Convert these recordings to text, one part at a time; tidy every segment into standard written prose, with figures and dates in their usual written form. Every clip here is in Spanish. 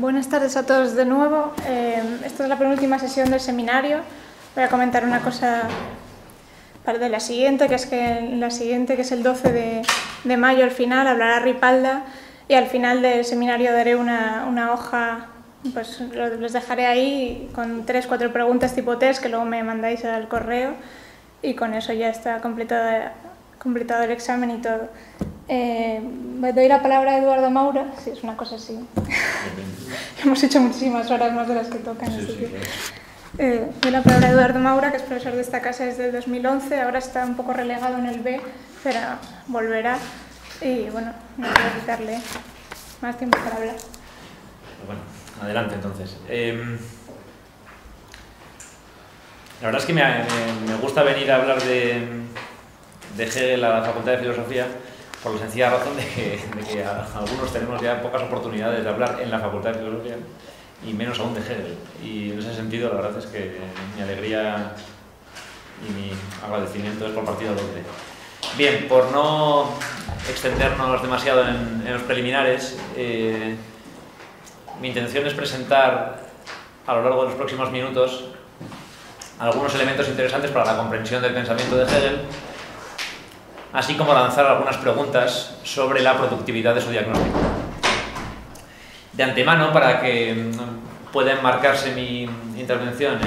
Buenas tardes a todos de nuevo. Esta es la penúltima sesión del seminario. Voy a comentar una cosa de la siguiente, que es el 12 de mayo, al final, hablará Ripalda, y al final del seminario daré una hoja, pues los dejaré ahí con 3 o 4 preguntas tipo test que luego me mandáis al correo, y con eso ya está completado el examen y todo. Doy la palabra a Eduardo Maura, si es una cosa así. Hemos hecho muchísimas horas más de las que tocan. Sí, doy la palabra a Eduardo Maura, que es profesor de esta casa desde el 2011, ahora está un poco relegado en el B, pero volverá. Y bueno, no voy a quitarle más tiempo para hablar. Bueno, adelante entonces. La verdad es que me gusta venir a hablar de Hegel a la Facultad de Filosofía por la sencilla razón de que algunos tenemos ya pocas oportunidades de hablar en la Facultad de Filosofía y menos aún de Hegel. Y en ese sentido la verdad es que mi alegría y mi agradecimiento es por partida doble. Bien, por no extendernos demasiado en los preliminares, mi intención es presentar a lo largo de los próximos minutos algunos elementos interesantes para la comprensión del pensamiento de Hegel, así como lanzar algunas preguntas sobre la productividad de su diagnóstico. De antemano, para que pueda enmarcarse mi intervención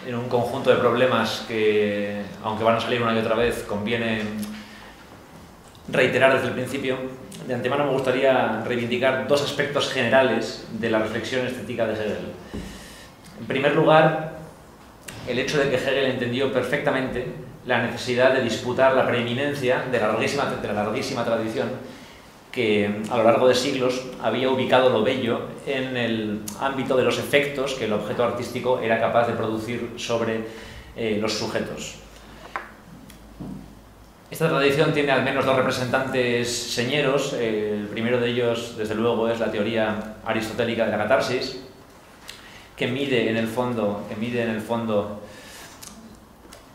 en un conjunto de problemas que, aunque van a salir una y otra vez, conviene reiterar desde el principio, de antemano me gustaría reivindicar 2 aspectos generales de la reflexión estética de Hegel. En primer lugar, el hecho de que Hegel entendió perfectamente la necesidad de disputar la preeminencia de la larguísima tradición que a lo largo de siglos había ubicado lo bello en el ámbito de los efectos que el objeto artístico era capaz de producir sobre los sujetos. Esta tradición tiene al menos 2 representantes señeros. El primero de ellos, desde luego, es la teoría aristotélica de la catarsis, que mide en el fondo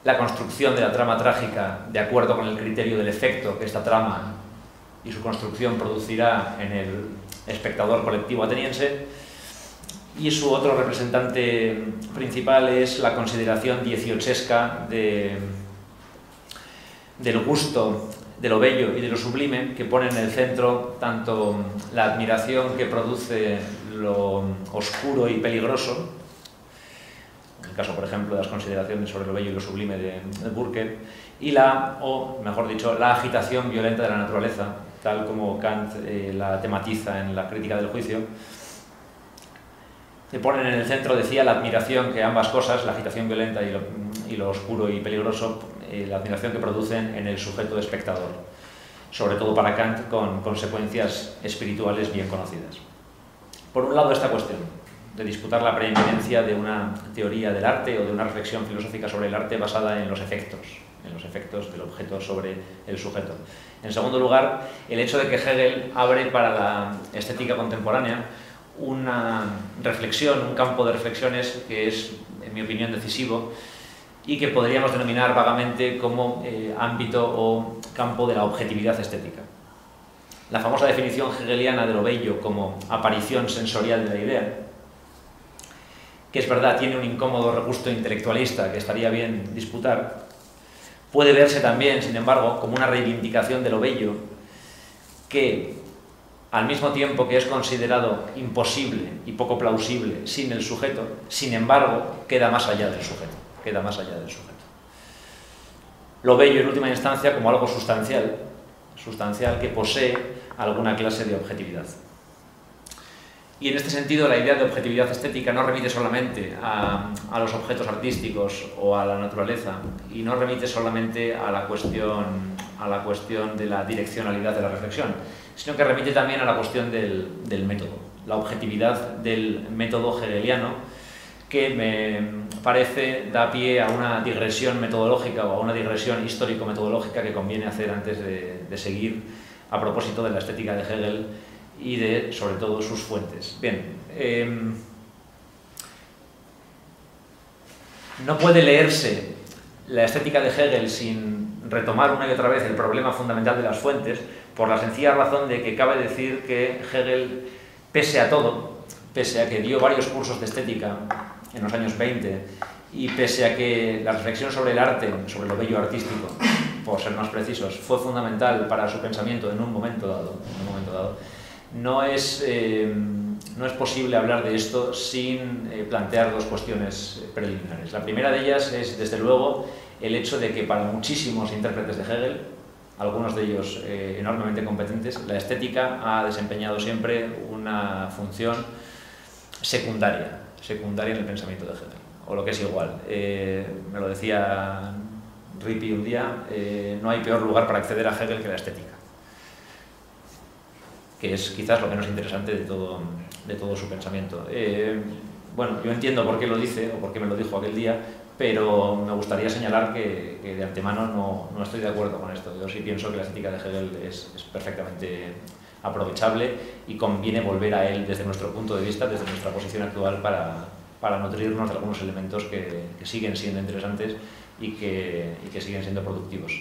la construcción de la trama trágica de acuerdo con el criterio del efecto que esta trama y su construcción producirá en el espectador colectivo ateniense. Y su otro representante principal es la consideración dieciochesca del gusto, de lo bello y de lo sublime, que pone en el centro tanto la admiración que produce lo oscuro y peligroso, en el caso, por ejemplo, de las consideraciones sobre lo bello y lo sublime de Burke, y la agitación violenta de la naturaleza, tal como Kant la tematiza en la Crítica del Juicio, que ponen en el centro, decía, la admiración que ambas cosas, la agitación violenta y lo oscuro y peligroso, la admiración que producen en el sujeto espectador, sobre todo para Kant con consecuencias espirituales bien conocidas. Por un lado, esta cuestión de disputar la preeminencia de una teoría del arte o de una reflexión filosófica sobre el arte basada en los efectos del objeto sobre el sujeto. En segundo lugar, el hecho de que Hegel abre para la estética contemporánea una reflexión, un campo de reflexiones que es, en mi opinión, decisivo y que podríamos denominar vagamente como ámbito o campo de la objetividad estética. La famosa definición hegeliana de lo bello como aparición sensorial de la idea, que es verdad, tiene un incómodo regusto intelectualista que estaría bien disputar, puede verse también, sin embargo, como una reivindicación de lo bello que, al mismo tiempo que es considerado imposible y poco plausible sin el sujeto, sin embargo, queda más allá del sujeto. Lo bello, en última instancia, como algo sustancial que posee alguna clase de objetividad. Y en este sentido, la idea de objetividad estética no remite solamente a los objetos artísticos o a la naturaleza, y no remite solamente a la cuestión de la direccionalidad de la reflexión, sino que remite también a la cuestión del método, la objetividad del método hegeliano, que me parece da pie a una digresión metodológica o a una digresión histórico-metodológica que conviene hacer antes de seguir a propósito de la estética de Hegel y de, sobre todo, sus fuentes. Bien, no puede leerse la estética de Hegel sin retomar una y otra vez el problema fundamental de las fuentes, por la sencilla razón de que cabe decir que Hegel pese a todo, pese a que dio varios cursos de estética en los años 20 y pese a que la reflexión sobre el arte, sobre lo bello artístico, por ser más precisos, fue fundamental para su pensamiento en un momento dado, no es posible hablar de esto sin plantear dos cuestiones preliminares. La primera de ellas es, desde luego, el hecho de que para muchísimos intérpretes de Hegel, algunos de ellos enormemente competentes, la estética ha desempeñado siempre una función secundaria en el pensamiento de Hegel, o lo que es igual. Me lo decía Rippey un día, no hay peor lugar para acceder a Hegel que la estética, que es quizás lo menos interesante de todo su pensamiento. Bueno, yo entiendo por qué lo dice, o por qué me lo dijo aquel día, pero me gustaría señalar que de antemano no estoy de acuerdo con esto. Yo sí pienso que la estética de Hegel es perfectamente aprovechable y conviene volver a él desde nuestro punto de vista, desde nuestra posición actual, para nutrirnos de algunos elementos que siguen siendo interesantes y que siguen siendo productivos.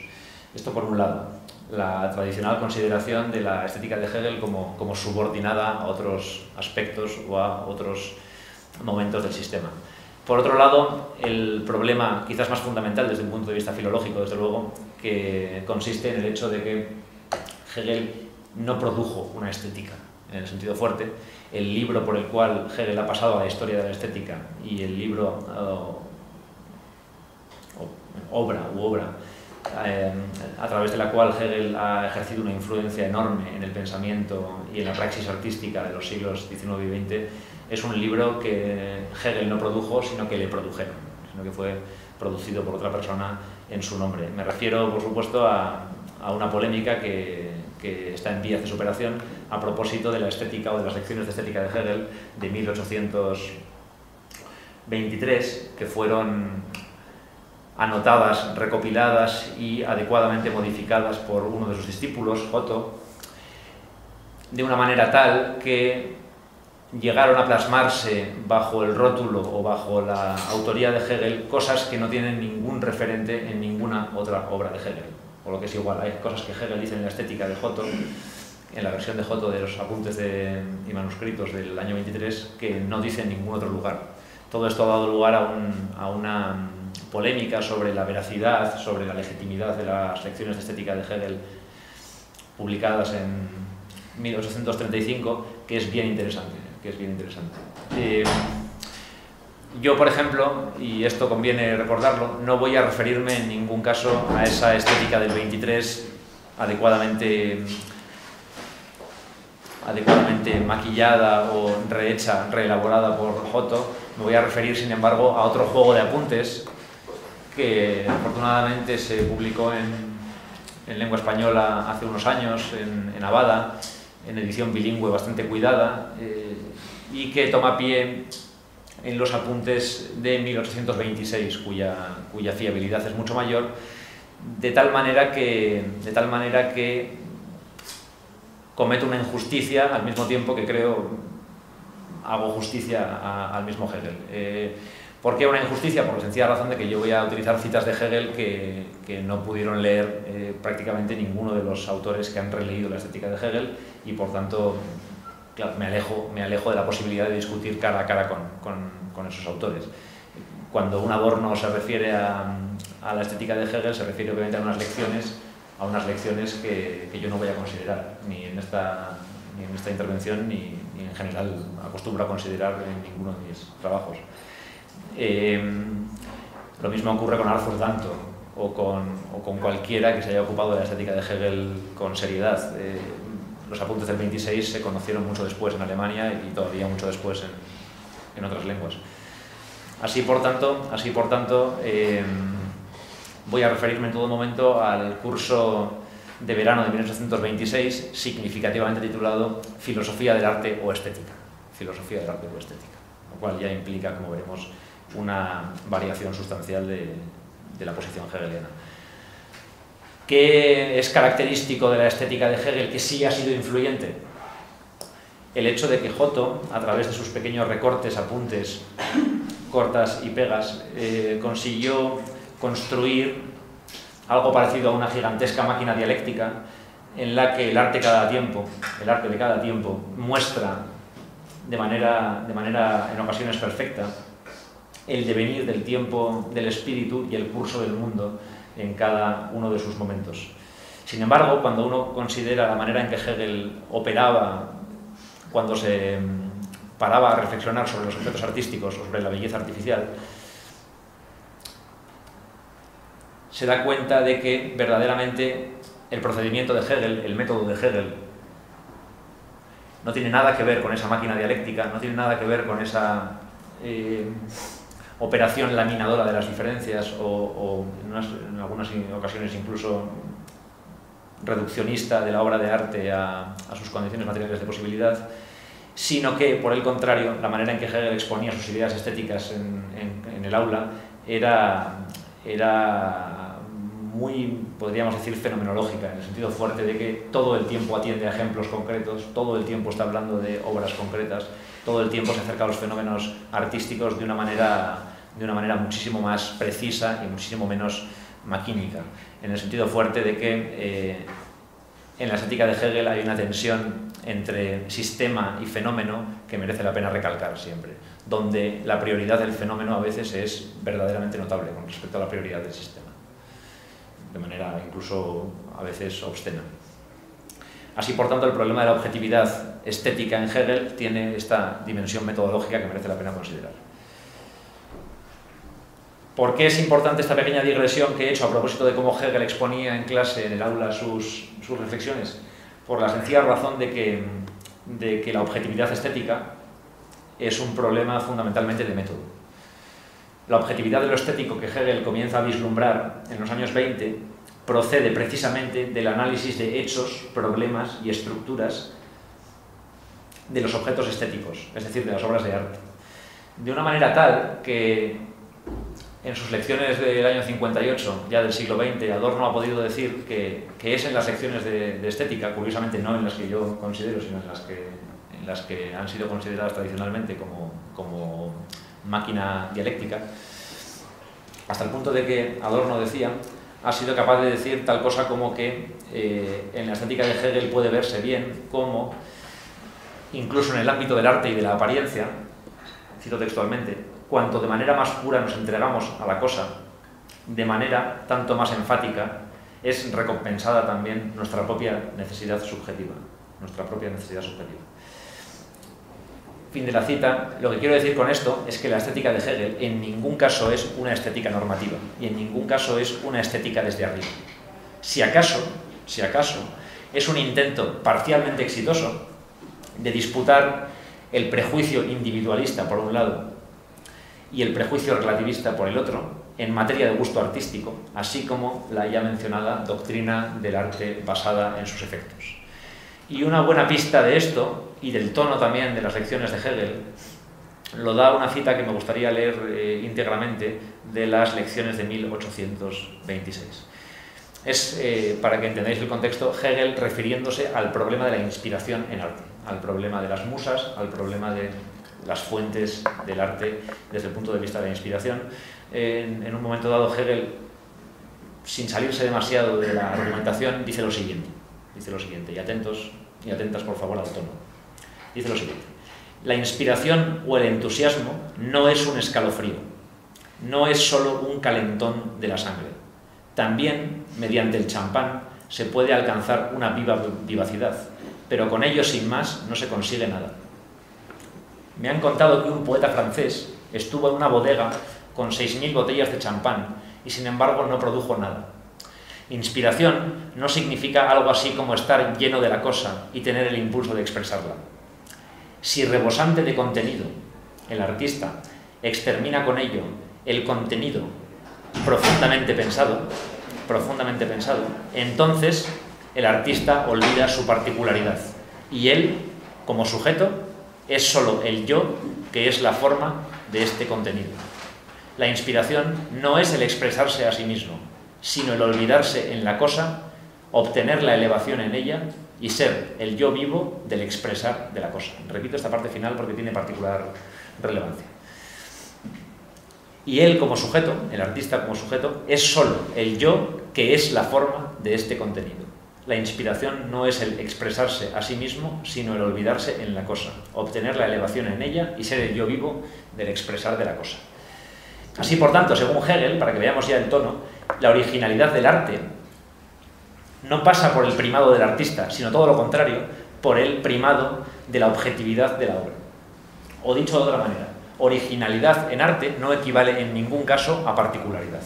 Esto por un lado, la tradicional consideración de la estética de Hegel como subordinada a otros aspectos o a otros momentos del sistema. Por otro lado, el problema quizás más fundamental desde un punto de vista filológico, desde luego, que consiste en el hecho de que Hegel no produjo una estética en el sentido fuerte. El libro por el cual Hegel ha pasado a la historia de la estética y el libro obra a través de la cual Hegel ha ejercido una influencia enorme en el pensamiento y en la praxis artística de los siglos XIX y XX, es un libro que Hegel no produjo, sino que le produjeron, sino que fue producido por otra persona en su nombre. Me refiero, por supuesto, a una polémica que está en vías de superación a propósito de la estética o de las lecciones de estética de Hegel de 1823, que fueron anotadas, recopiladas y adecuadamente modificadas por uno de sus discípulos, Otto, de una manera tal que llegaron a plasmarse bajo el rótulo o bajo la autoría de Hegel cosas que no tienen ningún referente en ninguna otra obra de Hegel. O lo que es igual, hay cosas que Hegel dice en la estética de Otto, en la versión de Otto de los apuntes y manuscritos del año 23, que no dice en ningún otro lugar. Todo esto ha dado lugar a una polémica sobre la veracidad, sobre la legitimidad de las lecciones de estética de Hegel publicadas en 1835, que es bien interesante. Yo, por ejemplo, y esto conviene recordarlo, no voy a referirme en ningún caso a esa estética del 23 adecuadamente maquillada o rehecha, reelaborada por Otto. Me voy a referir, sin embargo, a otro juego de apuntes que afortunadamente se publicó en lengua española hace unos años, en Abada, en edición bilingüe bastante cuidada, y que toma pie en los apuntes de 1826, cuya fiabilidad es mucho mayor, de tal manera que cometo una injusticia al mismo tiempo que creo hago justicia al mismo Hegel. ¿Por qué una injusticia? Por la sencilla razón de que yo voy a utilizar citas de Hegel que no pudieron leer prácticamente ninguno de los autores que han releído la estética de Hegel, y por tanto, claro, me alejo de la posibilidad de discutir cara a cara con esos autores. Cuando un Adorno se refiere a la estética de Hegel, se refiere obviamente a unas lecciones que yo no voy a considerar, ni en esta intervención, ni en general acostumbro a considerar en ninguno de mis trabajos. Lo mismo ocurre con Arthur Danto o con cualquiera que se haya ocupado de la estética de Hegel con seriedad. Los apuntes del 26 se conocieron mucho después en Alemania y todavía mucho después en otras lenguas. Así por tanto, voy a referirme en todo momento al curso de verano de 1826, significativamente titulado Filosofía del arte o estética. Filosofía del arte o estética, lo cual ya implica, como veremos, una variación sustancial de la posición hegeliana. ¿Qué es característico de la estética de Hegel que sí ha sido influyente? El hecho de que Otto, a través de sus pequeños recortes, apuntes, cortas y pegas, consiguió construir algo parecido a una gigantesca máquina dialéctica en la que el arte de cada tiempo muestra de manera en ocasiones perfecta el devenir del tiempo, del espíritu y el curso del mundo en cada uno de sus momentos. Sin embargo, cuando uno considera la manera en que Hegel operaba, cuando se paraba a reflexionar sobre los objetos artísticos o sobre la belleza artificial, se da cuenta de que verdaderamente el procedimiento de Hegel, el método de Hegel, no tiene nada que ver con esa máquina dialéctica, no tiene nada que ver con esa operación laminadora de las diferencias o en algunas ocasiones incluso reduccionista de la obra de arte a sus condiciones materiales de posibilidad, sino que, por el contrario, la manera en que Hegel exponía sus ideas estéticas en el aula era muy, podríamos decir, fenomenológica, en el sentido fuerte de que todo el tiempo atiende a ejemplos concretos, todo el tiempo está hablando de obras concretas, todo el tiempo se acerca a los fenómenos artísticos de una manera muchísimo más precisa y muchísimo menos maquínica, en el sentido fuerte de que en la estética de Hegel hay una tensión entre sistema y fenómeno que merece la pena recalcar siempre, donde la prioridad del fenómeno a veces es verdaderamente notable con respecto a la prioridad del sistema, de manera incluso a veces obscena. Así, por tanto, el problema de la objetividad estética en Hegel tiene esta dimensión metodológica que merece la pena considerar. ¿Por qué es importante esta pequeña digresión que he hecho a propósito de cómo Hegel exponía en clase, en el aula, sus reflexiones? Por la sencilla razón de que la objetividad estética es un problema fundamentalmente de método. La objetividad de lo estético que Hegel comienza a vislumbrar en los años 20 procede precisamente del análisis de hechos, problemas y estructuras de los objetos estéticos, es decir, de las obras de arte. De una manera tal que en sus lecciones del año 58, ya del siglo XX, Adorno ha podido decir que es en las lecciones de estética, curiosamente no en las que yo considero, sino en las que han sido consideradas tradicionalmente como máquina dialéctica, hasta el punto de que Adorno decía, ha sido capaz de decir tal cosa como que en la estética de Hegel puede verse bien cómo, incluso en el ámbito del arte y de la apariencia, cito textualmente, cuanto de manera más pura nos entregamos a la cosa, de manera tanto más enfática, es recompensada también nuestra propia necesidad subjetiva. Fin de la cita. Lo que quiero decir con esto es que la estética de Hegel en ningún caso es una estética normativa y en ningún caso es una estética desde arriba. Si acaso, es un intento parcialmente exitoso de disputar el prejuicio individualista por un lado y el prejuicio relativista por el otro, en materia de gusto artístico, así como la ya mencionada doctrina del arte basada en sus efectos. Y una buena pista de esto, y del tono también de las lecciones de Hegel, lo da una cita que me gustaría leer íntegramente de las lecciones de 1826. Es, para que entendáis el contexto, Hegel refiriéndose al problema de la inspiración en arte, al problema de las musas, al problema de las fuentes del arte desde el punto de vista de la inspiración. En un momento dado, Hegel, sin salirse demasiado de la argumentación, dice lo siguiente, y atentos y atentas por favor al tono. Dice lo siguiente: la inspiración o el entusiasmo no es un escalofrío, no es solo un calentón de la sangre. También, mediante el champán, se puede alcanzar una viva vivacidad, pero con ello, sin más, no se consigue nada. Me han contado que un poeta francés estuvo en una bodega con 6.000 botellas de champán y, sin embargo, no produjo nada. Inspiración no significa algo así como estar lleno de la cosa y tener el impulso de expresarla. Si rebosante de contenido, el artista extermina con ello el contenido profundamente pensado, entonces el artista olvida su particularidad y él, como sujeto, es solo el yo que es la forma de este contenido. La inspiración no es el expresarse a sí mismo, sino el olvidarse en la cosa, obtener la elevación en ella y ser el yo vivo del expresar de la cosa. Repito esta parte final porque tiene particular relevancia. Y él como sujeto, el artista como sujeto, es solo el yo que es la forma de este contenido. La inspiración no es el expresarse a sí mismo, sino el olvidarse en la cosa, obtener la elevación en ella y ser el yo vivo del expresar de la cosa. Así, por tanto, según Hegel, para que veamos ya el tono, la originalidad del arte no pasa por el primado del artista, sino todo lo contrario, por el primado de la objetividad de la obra. O dicho de otra manera, originalidad en arte no equivale en ningún caso a particularidad.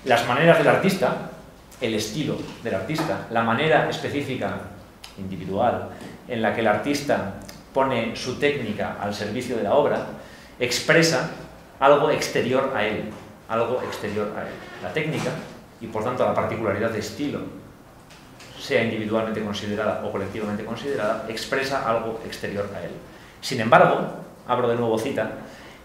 Las maneras del artista, el estilo del artista, la manera específica, individual, en la que el artista pone su técnica al servicio de la obra, expresa algo exterior a él, La técnica, y por tanto la particularidad de estilo, sea individualmente considerada o colectivamente considerada, expresa algo exterior a él. Sin embargo, abro de nuevo cita,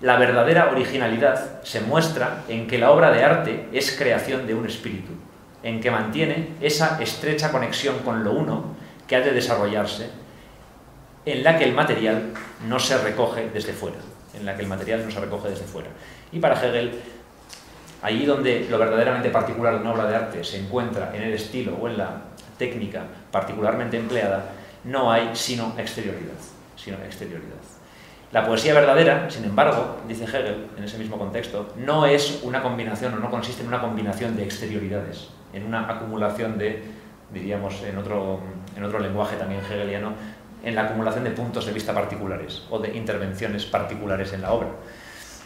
la verdadera originalidad se muestra en que la obra de arte es creación de un espíritu, en que mantiene esa estrecha conexión con lo uno que ha de desarrollarse, en la que el material no se recoge desde fuera. Y para Hegel, allí donde lo verdaderamente particular de una obra de arte se encuentra en el estilo o en la técnica particularmente empleada, no hay sino exterioridad. La poesía verdadera, sin embargo, dice Hegel en ese mismo contexto, no es una combinación o no consiste en una combinación de exterioridades, en una acumulación de, diríamos en otro lenguaje también hegeliano, en la acumulación de puntos de vista particulares o de intervenciones particulares en la obra.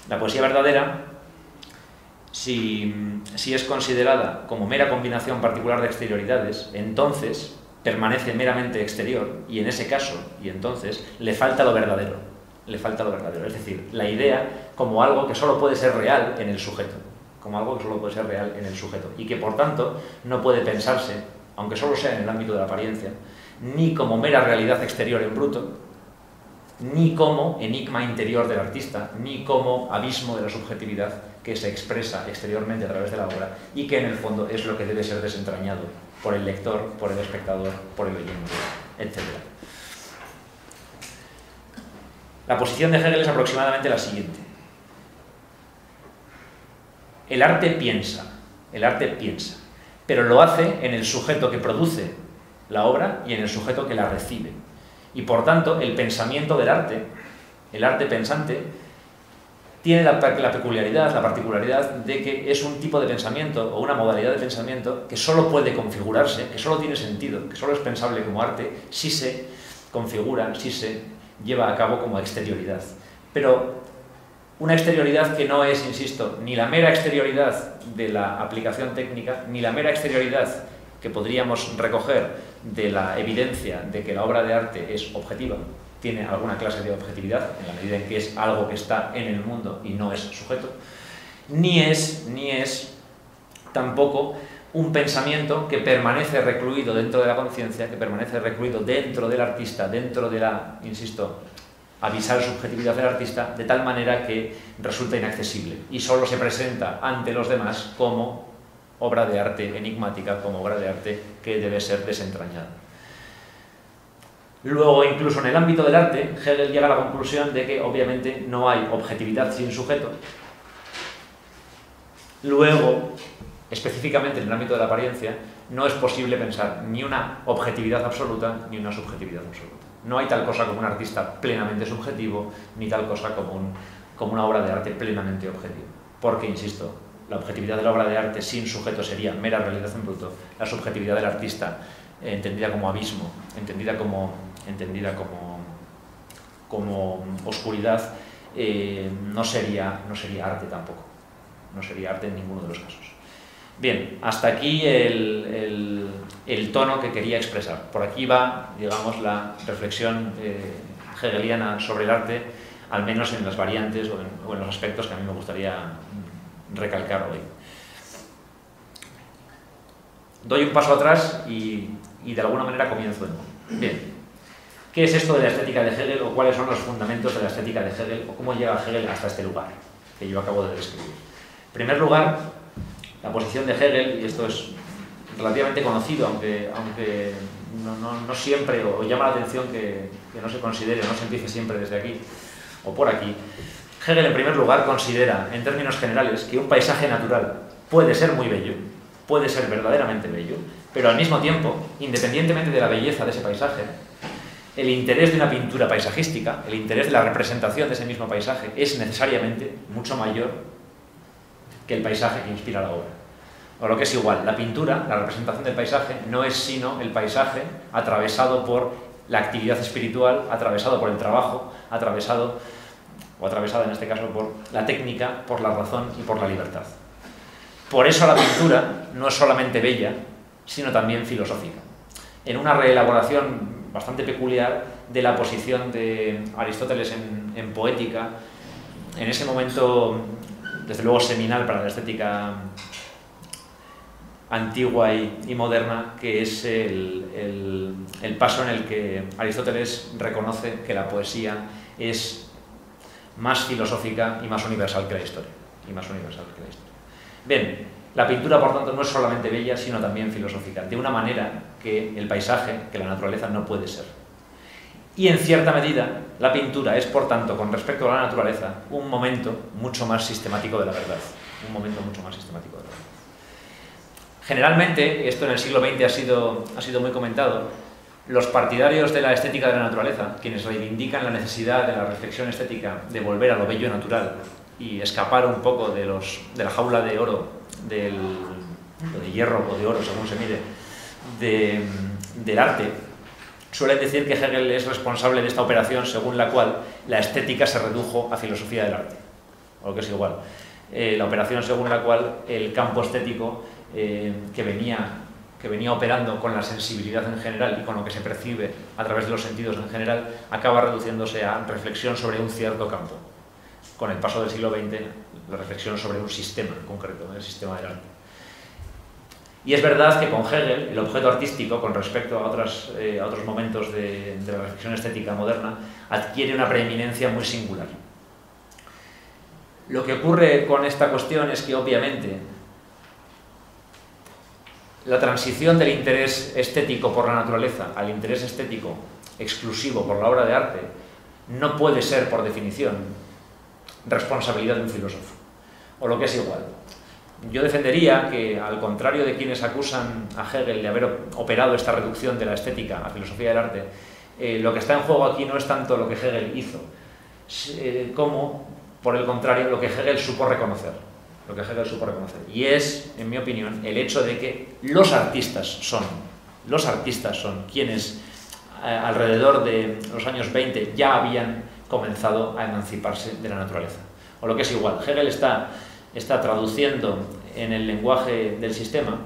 La poesía verdadera, si es considerada como mera combinación particular de exterioridades, entonces permanece meramente exterior y en ese caso, y entonces, le falta lo verdadero. Es decir, la idea como algo que solo puede ser real en el sujeto, y que por tanto no puede pensarse, aunque solo sea en el ámbito de la apariencia, ni como mera realidad exterior en bruto, ni como enigma interior del artista, ni como abismo de la subjetividad que se expresa exteriormente a través de la obra y que en el fondo es lo que debe ser desentrañado por el lector, por el espectador, por el oyente, etc. La posición de Hegel es aproximadamente la siguiente. El arte piensa, pero lo hace en el sujeto que produce la obra y en el sujeto que la recibe. Y por tanto, el pensamiento del arte, el arte pensante, tiene la peculiaridad, la particularidad de que es un tipo de pensamiento o una modalidad de pensamiento que solo puede configurarse, que solo tiene sentido, que solo es pensable como arte si se configura, si se lleva a cabo como exterioridad. Pero una exterioridad que no es, insisto, ni la mera exterioridad de la aplicación técnica, ni la mera exterioridad que podríamos recoger de la evidencia de que la obra de arte es objetiva, tiene alguna clase de objetividad, en la medida en que es algo que está en el mundo y no es sujeto, ni es tampoco un pensamiento que permanece recluido dentro de la conciencia, que permanece recluido dentro del artista, dentro de la, insisto, avisar subjetividad del artista, de tal manera que resulta inaccesible y solo se presenta ante los demás como obra de arte enigmática, como obra de arte que debe ser desentrañada. Luego, incluso en el ámbito del arte, Hegel llega a la conclusión de que obviamente no hay objetividad sin sujeto. Luego, específicamente en el ámbito de la apariencia, no es posible pensar ni una objetividad absoluta ni una subjetividad absoluta. No hay tal cosa como un artista plenamente subjetivo, ni tal cosa como una obra de arte plenamente objetiva. Porque, insisto, la objetividad de la obra de arte sin sujeto sería mera realidad en bruto. La subjetividad del artista, entendida como abismo, entendida como oscuridad, no sería arte tampoco. No sería arte en ninguno de los casos. Bien, hasta aquí el tono que quería expresar. Por aquí va, digamos, la reflexión hegeliana sobre el arte, al menos en las variantes o en los aspectos que a mí me gustaría recalcar hoy. Doy un paso atrás y de alguna manera comienzo de nuevo. Bien, ¿qué es esto de la estética de Hegel o cuáles son los fundamentos de la estética de Hegel o cómo llega Hegel hasta este lugar que yo acabo de describir? En primer lugar, la posición de Hegel, y esto es relativamente conocido, aunque no siempre, o llama la atención que no se considere, no se empiece siempre desde aquí o por aquí. Hegel, en primer lugar, considera, en términos generales, que un paisaje natural puede ser muy bello, puede ser verdaderamente bello, pero al mismo tiempo, independientemente de la belleza de ese paisaje, el interés de una pintura paisajística, el interés de la representación de ese mismo paisaje es necesariamente mucho mayor que el paisaje que inspira la obra. O lo que es igual, la pintura, la representación del paisaje, no es sino el paisaje atravesado por la actividad espiritual, atravesado por el trabajo, atravesada en este caso por la técnica, por la razón y por la libertad. Por eso la pintura no es solamente bella, sino también filosófica. En una reelaboración bastante peculiar de la posición de Aristóteles en poética, en ese momento, desde luego seminal para la estética antigua y moderna, que es el paso en el que Aristóteles reconoce que la poesía es más filosófica y más universal que la historia. Bien, la pintura, por tanto, no es solamente bella, sino también filosófica, de una manera que el paisaje, que la naturaleza, no puede ser. Y en cierta medida, la pintura es, por tanto, con respecto a la naturaleza, un momento mucho más sistemático de la verdad. Generalmente, esto en el siglo XX ha sido muy comentado, los partidarios de la estética de la naturaleza, quienes reivindican la necesidad de la reflexión estética, de volver a lo bello natural y escapar un poco de la jaula de oro, de hierro o de oro, según se mire, del arte, suelen decir que Hegel es responsable de esta operación según la cual la estética se redujo a filosofía del arte, o lo que es igual. La operación según la cual el campo estético que venía operando con la sensibilidad en general y con lo que se percibe a través de los sentidos en general, acaba reduciéndose a reflexión sobre un cierto campo. Con el paso del siglo XX, la reflexión sobre un sistema en concreto, el sistema del arte. Y es verdad que con Hegel, el objeto artístico, con respecto a otros momentos de la reflexión estética moderna, adquiere una preeminencia muy singular. Lo que ocurre con esta cuestión es que, obviamente, la transición del interés estético por la naturaleza al interés estético exclusivo por la obra de arte no puede ser, por definición, responsabilidad de un filósofo, o lo que es igual. Yo defendería que, al contrario de quienes acusan a Hegel de haber operado esta reducción de la estética a filosofía del arte, lo que está en juego aquí no es tanto lo que Hegel hizo, como, por el contrario, lo que Hegel supo reconocer. Y es, en mi opinión, el hecho de que los artistas son quienes, alrededor de los años 20, ya habían comenzado a emanciparse de la naturaleza. O lo que es igual, Hegel está traduciendo en el lenguaje del sistema,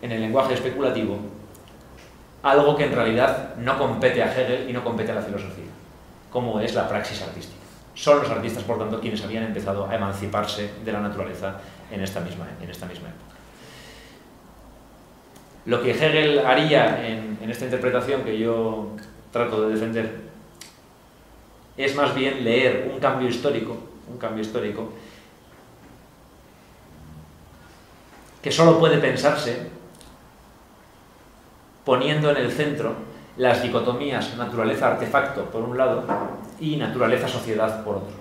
en el lenguaje especulativo, algo que en realidad no compete a Hegel y no compete a la filosofía, como es la praxis artística. Son los artistas, por tanto, quienes habían empezado a emanciparse de la naturaleza en esta misma época. Lo que Hegel haría en esta interpretación que yo trato de defender es más bien leer un cambio histórico que solo puede pensarse poniendo en el centro las dicotomías naturaleza-artefacto por un lado y naturaleza-sociedad por otro,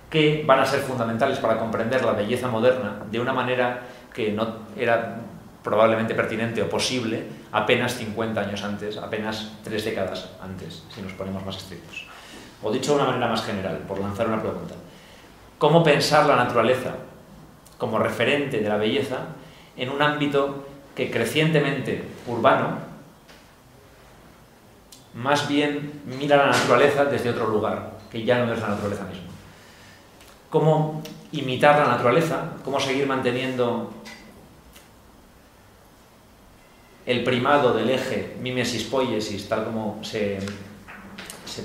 que van a ser fundamentales para comprender la belleza moderna de una manera que no era probablemente pertinente o posible apenas 50 años antes, apenas 3 décadas antes, si nos ponemos más estrictos. O dicho de una manera más general, por lanzar una pregunta, ¿cómo pensar la naturaleza como referente de la belleza en un ámbito que, crecientemente urbano, más bien mira la naturaleza desde otro lugar, que ya no es la naturaleza misma? ¿Cómo imitar la naturaleza? ¿Cómo seguir manteniendo el primado del eje mimesis-poiesis, tal como se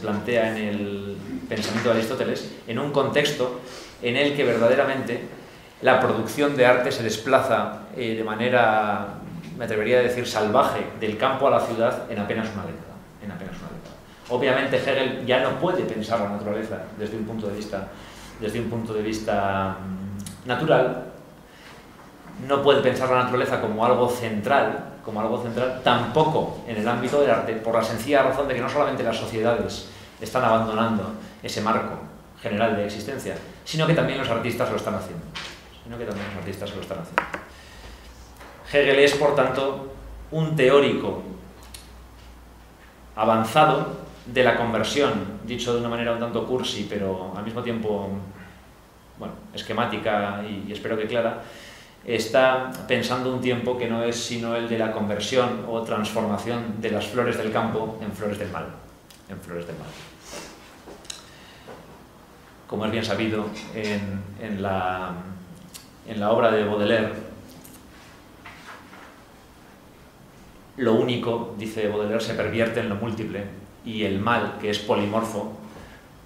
plantea en el pensamiento de Aristóteles, en un contexto en el que verdaderamente la producción de arte se desplaza de manera, me atrevería a decir, salvaje, del campo a la ciudad en apenas una década. Obviamente Hegel ya no puede pensar la naturaleza desde un punto de vista natural, no puede pensar la naturaleza como algo central, tampoco en el ámbito del arte, por la sencilla razón de que no solamente las sociedades están abandonando ese marco general de existencia, sino que también los artistas lo están haciendo. y no que también los artistas lo están haciendo. Hegel es, por tanto, un teórico avanzado de la conversión, dicho de una manera un tanto cursi, pero al mismo tiempo, bueno, esquemática y espero que clara. Está pensando un tiempo que no es sino el de la conversión o transformación de las flores del campo en flores del mal. En flores del mal. Como es bien sabido, en la obra de Baudelaire, lo único, dice Baudelaire, se pervierte en lo múltiple, y el mal, que es polimorfo,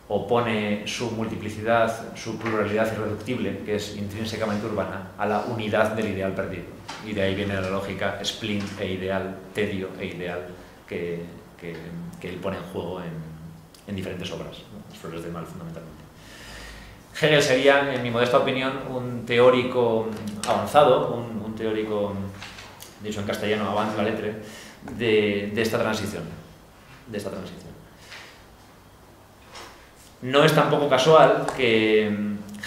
opone su multiplicidad, su pluralidad irreductible, que es intrínsecamente urbana, a la unidad del ideal perdido. Y de ahí viene la lógica spleen e ideal, tedio e ideal, que él pone en juego en diferentes obras, ¿no? Las flores del mal, fundamentalmente. Hegel sería, en mi modesta opinión, un teórico avanzado, un teórico, dicho en castellano, avant la lettre, de esta transición. No es tampoco casual que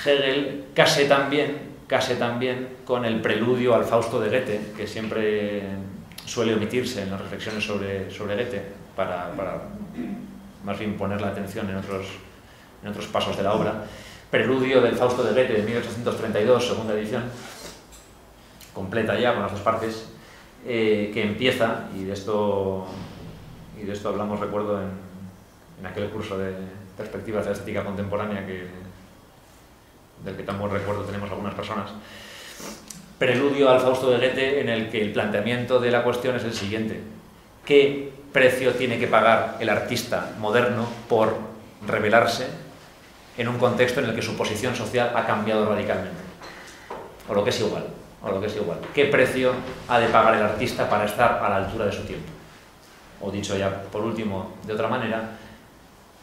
Hegel case también con el preludio al Fausto de Goethe, que siempre suele omitirse en las reflexiones sobre Goethe, para más bien poner la atención en otros pasos de la obra. Preludio del Fausto de Goethe de 1832, segunda edición, completa ya con las dos partes, que empieza, y de esto hablamos, recuerdo, en aquel curso de perspectivas de la estética contemporánea del que tan buen recuerdo tenemos algunas personas. Preludio al Fausto de Goethe, en el que el planteamiento de la cuestión es el siguiente: ¿qué precio tiene que pagar el artista moderno por revelarse en un contexto en el que su posición social ha cambiado radicalmente? O lo que es igual. ¿Qué precio ha de pagar el artista para estar a la altura de su tiempo? O dicho ya por último de otra manera,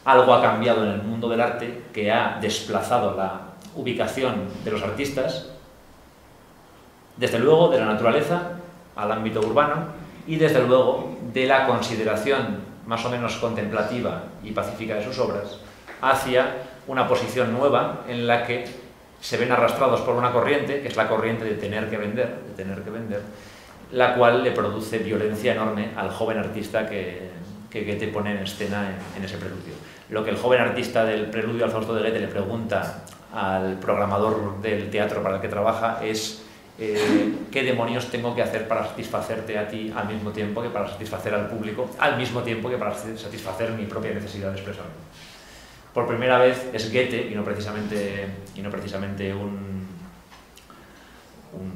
algo ha cambiado en el mundo del arte que ha desplazado la ubicación de los artistas, desde luego de la naturaleza al ámbito urbano, y desde luego de la consideración más o menos contemplativa y pacífica de sus obras hacia una posición nueva en la que se ven arrastrados por una corriente, que es la corriente de tener que vender, la cual le produce violencia enorme al joven artista que Goethe pone en escena en ese preludio. Lo que el joven artista del preludio al Fausto de Goethe le pregunta al programador del teatro para el que trabaja es ¿qué demonios tengo que hacer para satisfacerte a ti al mismo tiempo que para satisfacer al público, al mismo tiempo que para satisfacer mi propia necesidad de expresarme? Por primera vez es Goethe, y no precisamente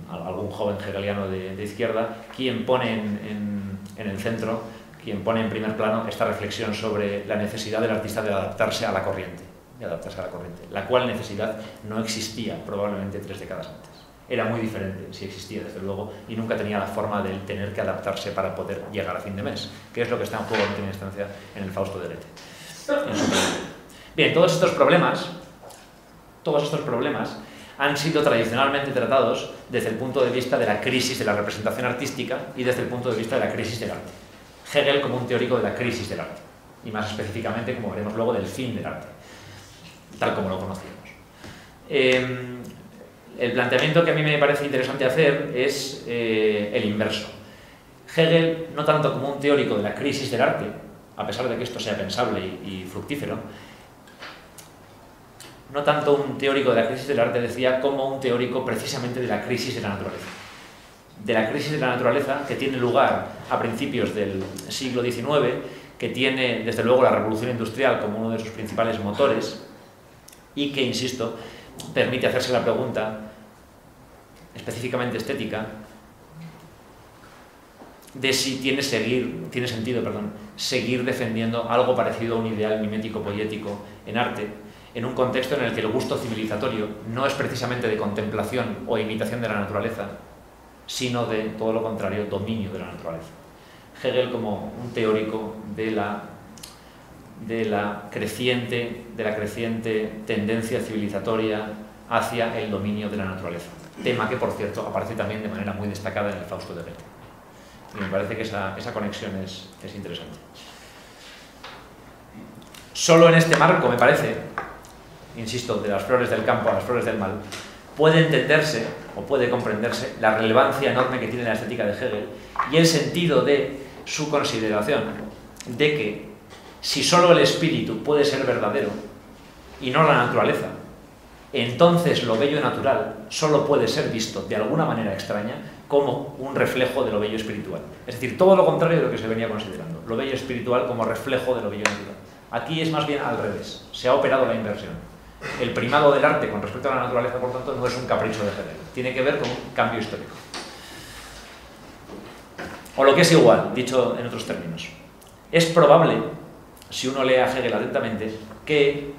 algún joven hegeliano de izquierda, quien pone en el centro, quien pone en primer plano esta reflexión sobre la necesidad del artista de adaptarse a la corriente, la cual necesidad no existía probablemente 3 décadas antes. Era muy diferente, si existía desde luego, y nunca tenía la forma del tener que adaptarse para poder llegar a fin de mes, que es lo que está en juego en última instancia en el Fausto de Goethe. Bien, todos estos problemas han sido tradicionalmente tratados desde el punto de vista de la crisis de la representación artística y desde el punto de vista de la crisis del arte. Hegel como un teórico de la crisis del arte, y más específicamente, como veremos luego, del fin del arte, tal como lo conocíamos. El planteamiento que a mí me parece interesante hacer es el inverso. Hegel, no tanto como un teórico de la crisis del arte, a pesar de que esto sea pensable y fructífero, no tanto un teórico de la crisis del arte, decía, como un teórico precisamente de la crisis de la naturaleza. De la crisis de la naturaleza que tiene lugar a principios del siglo XIX, que tiene desde luego la revolución industrial como uno de sus principales motores y que, insisto, permite hacerse la pregunta específicamente estética de si tiene sentido seguir defendiendo algo parecido a un ideal mimético poético en arte, en un contexto en el que el gusto civilizatorio no es precisamente de contemplación o imitación de la naturaleza, sino de, todo lo contrario, dominio de la naturaleza. Hegel como un teórico de la creciente tendencia civilizatoria hacia el dominio de la naturaleza. Tema que, por cierto, aparece también de manera muy destacada en el Fausto de Goethe. Y me parece que esa conexión es interesante. Solo en este marco, me parece, insisto, de las flores del campo a las flores del mal, puede entenderse o puede comprenderse la relevancia enorme que tiene la estética de Hegel y el sentido de su consideración de que si solo el espíritu puede ser verdadero y no la naturaleza, entonces lo bello natural solo puede ser visto de alguna manera extraña como un reflejo de lo bello espiritual. Es decir, todo lo contrario de lo que se venía considerando, lo bello espiritual como reflejo de lo bello natural. Aquí es más bien al revés, se ha operado la inversión. El primado del arte con respecto a la naturaleza, por tanto, no es un capricho de Hegel, tiene que ver con un cambio histórico. O lo que es igual, dicho en otros términos. Es probable, si uno lee a Hegel atentamente, que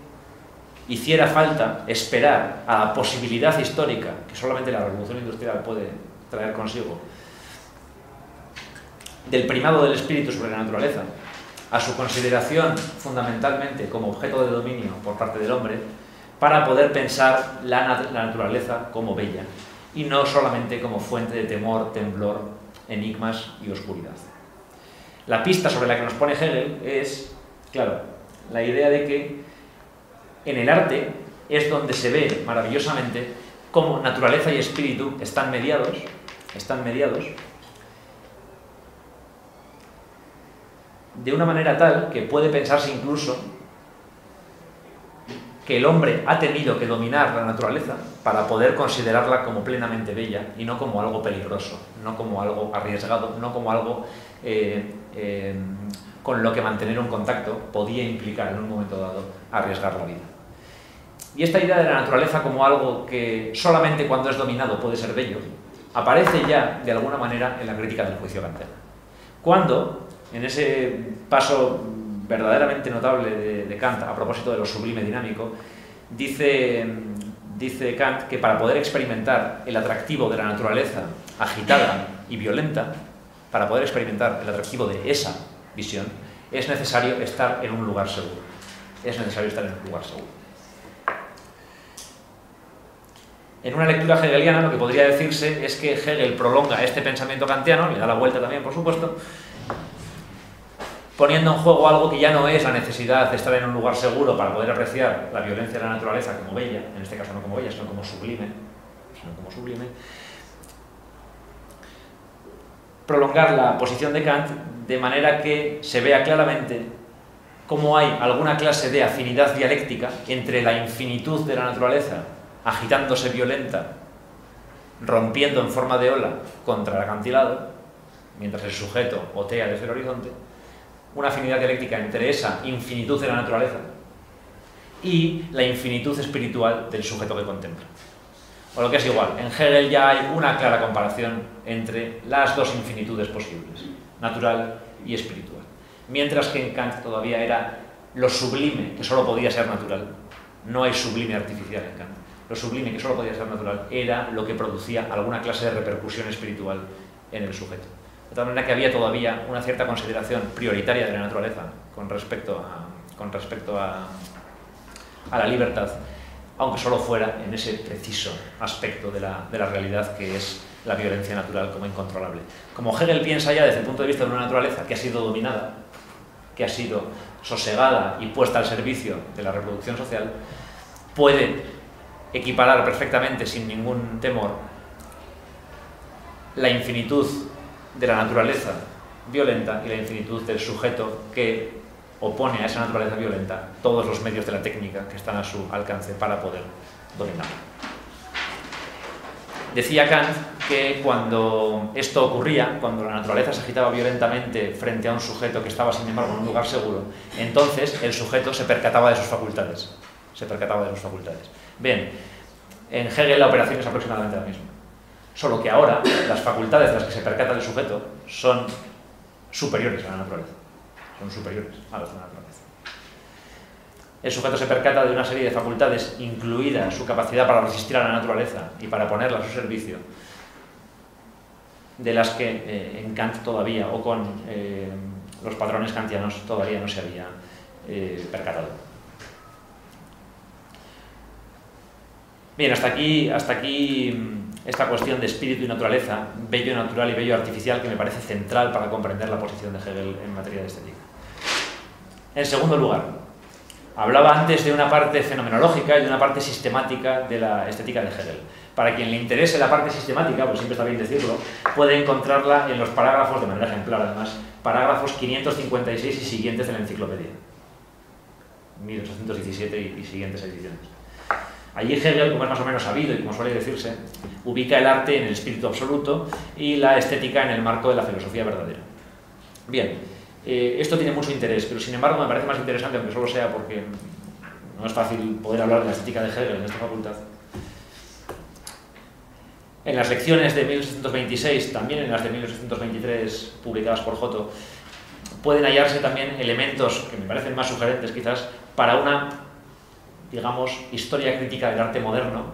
hiciera falta esperar a la posibilidad histórica que solamente la revolución industrial puede traer consigo, del primado del espíritu sobre la naturaleza, a su consideración fundamentalmente como objeto de dominio por parte del hombre, para poder pensar la naturaleza como bella y no solamente como fuente de temor, temblor, enigmas y oscuridad. La pista sobre la que nos pone Hegel es, claro, la idea de que en el arte es donde se ve maravillosamente cómo naturaleza y espíritu están mediados de una manera tal que puede pensarse incluso que el hombre ha tenido que dominar la naturaleza para poder considerarla como plenamente bella y no como algo peligroso, no como algo arriesgado, no como algo con lo que mantener un contacto podía implicar en un momento dado arriesgar la vida. Y esta idea de la naturaleza como algo que solamente cuando es dominado puede ser bello, aparece ya de alguna manera en la crítica del juicio kantiano. Cuando, en ese paso verdaderamente notable de Kant a propósito de lo sublime dinámico, dice Kant que para poder experimentar el atractivo de la naturaleza agitada y violenta, para poder experimentar el atractivo de esa visión, es necesario estar en un lugar seguro. Es necesario estar en un lugar seguro. En una lectura hegeliana lo que podría decirse es que Hegel prolonga este pensamiento kantiano, le da la vuelta también, por supuesto, poniendo en juego algo que ya no es la necesidad de estar en un lugar seguro para poder apreciar la violencia de la naturaleza como bella, en este caso no como bella, sino como sublime, prolongar la posición de Kant de manera que se vea claramente cómo hay alguna clase de afinidad dialéctica entre la infinitud de la naturaleza agitándose violenta, rompiendo en forma de ola contra el acantilado, mientras el sujeto otea desde el horizonte, una afinidad dialéctica entre esa infinitud de la naturaleza y la infinitud espiritual del sujeto que contempla. O lo que es igual, en Hegel ya hay una clara comparación entre las dos infinitudes posibles, natural y espiritual. Mientras que en Kant todavía era lo sublime, que solo podía ser natural. No hay sublime artificial en Kant. Lo sublime, que solo podía ser natural, era lo que producía alguna clase de repercusión espiritual en el sujeto. De tal manera que había todavía una cierta consideración prioritaria de la naturaleza con respecto a la libertad, aunque solo fuera en ese preciso aspecto de la realidad que es la violencia natural como incontrolable. Como Hegel piensa ya desde el punto de vista de una naturaleza que ha sido dominada, que ha sido sosegada y puesta al servicio de la reproducción social, puede equiparar perfectamente, sin ningún temor, la infinitud de la naturaleza violenta y la infinitud del sujeto que opone a esa naturaleza violenta todos los medios de la técnica que están a su alcance para poder dominarla. Decía Kant que cuando esto ocurría, cuando la naturaleza se agitaba violentamente frente a un sujeto que estaba, sin embargo, en un lugar seguro, entonces el sujeto se percataba de sus facultades. Bien, en Hegel la operación es aproximadamente la misma. Solo que ahora las facultades de las que se percata el sujeto son superiores a la naturaleza. Son superiores a las de la naturaleza. El sujeto se percata de una serie de facultades, incluida su capacidad para resistir a la naturaleza y para ponerla a su servicio, de las que en Kant todavía, o con los patrones kantianos, todavía no se había percatado. Bien, hasta aquí esta cuestión de espíritu y naturaleza, bello natural y bello artificial, que me parece central para comprender la posición de Hegel en materia de estética. En segundo lugar, hablaba antes de una parte fenomenológica y de una parte sistemática de la estética de Hegel. Para quien le interese la parte sistemática, pues siempre está bien decirlo, puede encontrarla en los parágrafos, de manera ejemplar además, parágrafos 556 y siguientes de la enciclopedia, 1817 y siguientes ediciones. Allí Hegel, como es más o menos sabido y como suele decirse, ubica el arte en el espíritu absoluto y la estética en el marco de la filosofía verdadera. Bien, esto tiene mucho interés, pero sin embargo me parece más interesante, aunque solo sea porque no es fácil poder hablar de la estética de Hegel en esta facultad. En las lecciones de 1826, también en las de 1823 publicadas por Giotto, pueden hallarse también elementos que me parecen más sugerentes quizás para una, digamos, historia crítica del arte moderno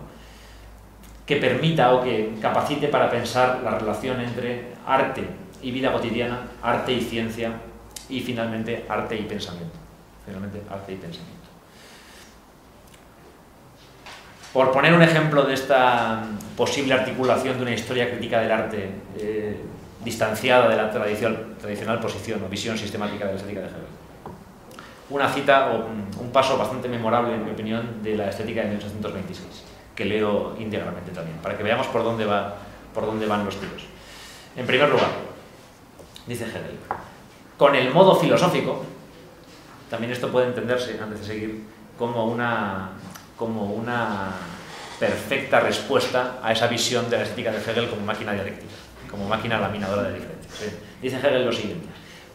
que permita o que capacite para pensar la relación entre arte y vida cotidiana, arte y ciencia y finalmente arte y pensamiento. Finalmente, arte y pensamiento. Por poner un ejemplo de esta posible articulación de una historia crítica del arte distanciada de la tradicional posición o visión sistemática de la estética de Hegel. Una cita o un paso bastante memorable, en mi opinión, de la estética de 1826, que leo íntegramente también, para que veamos por dónde van los tiros. En primer lugar, dice Hegel, con el modo filosófico, también esto puede entenderse, antes de seguir, como una perfecta respuesta a esa visión de la estética de Hegel como máquina dialéctica, como máquina laminadora de diferencias. Dice Hegel lo siguiente: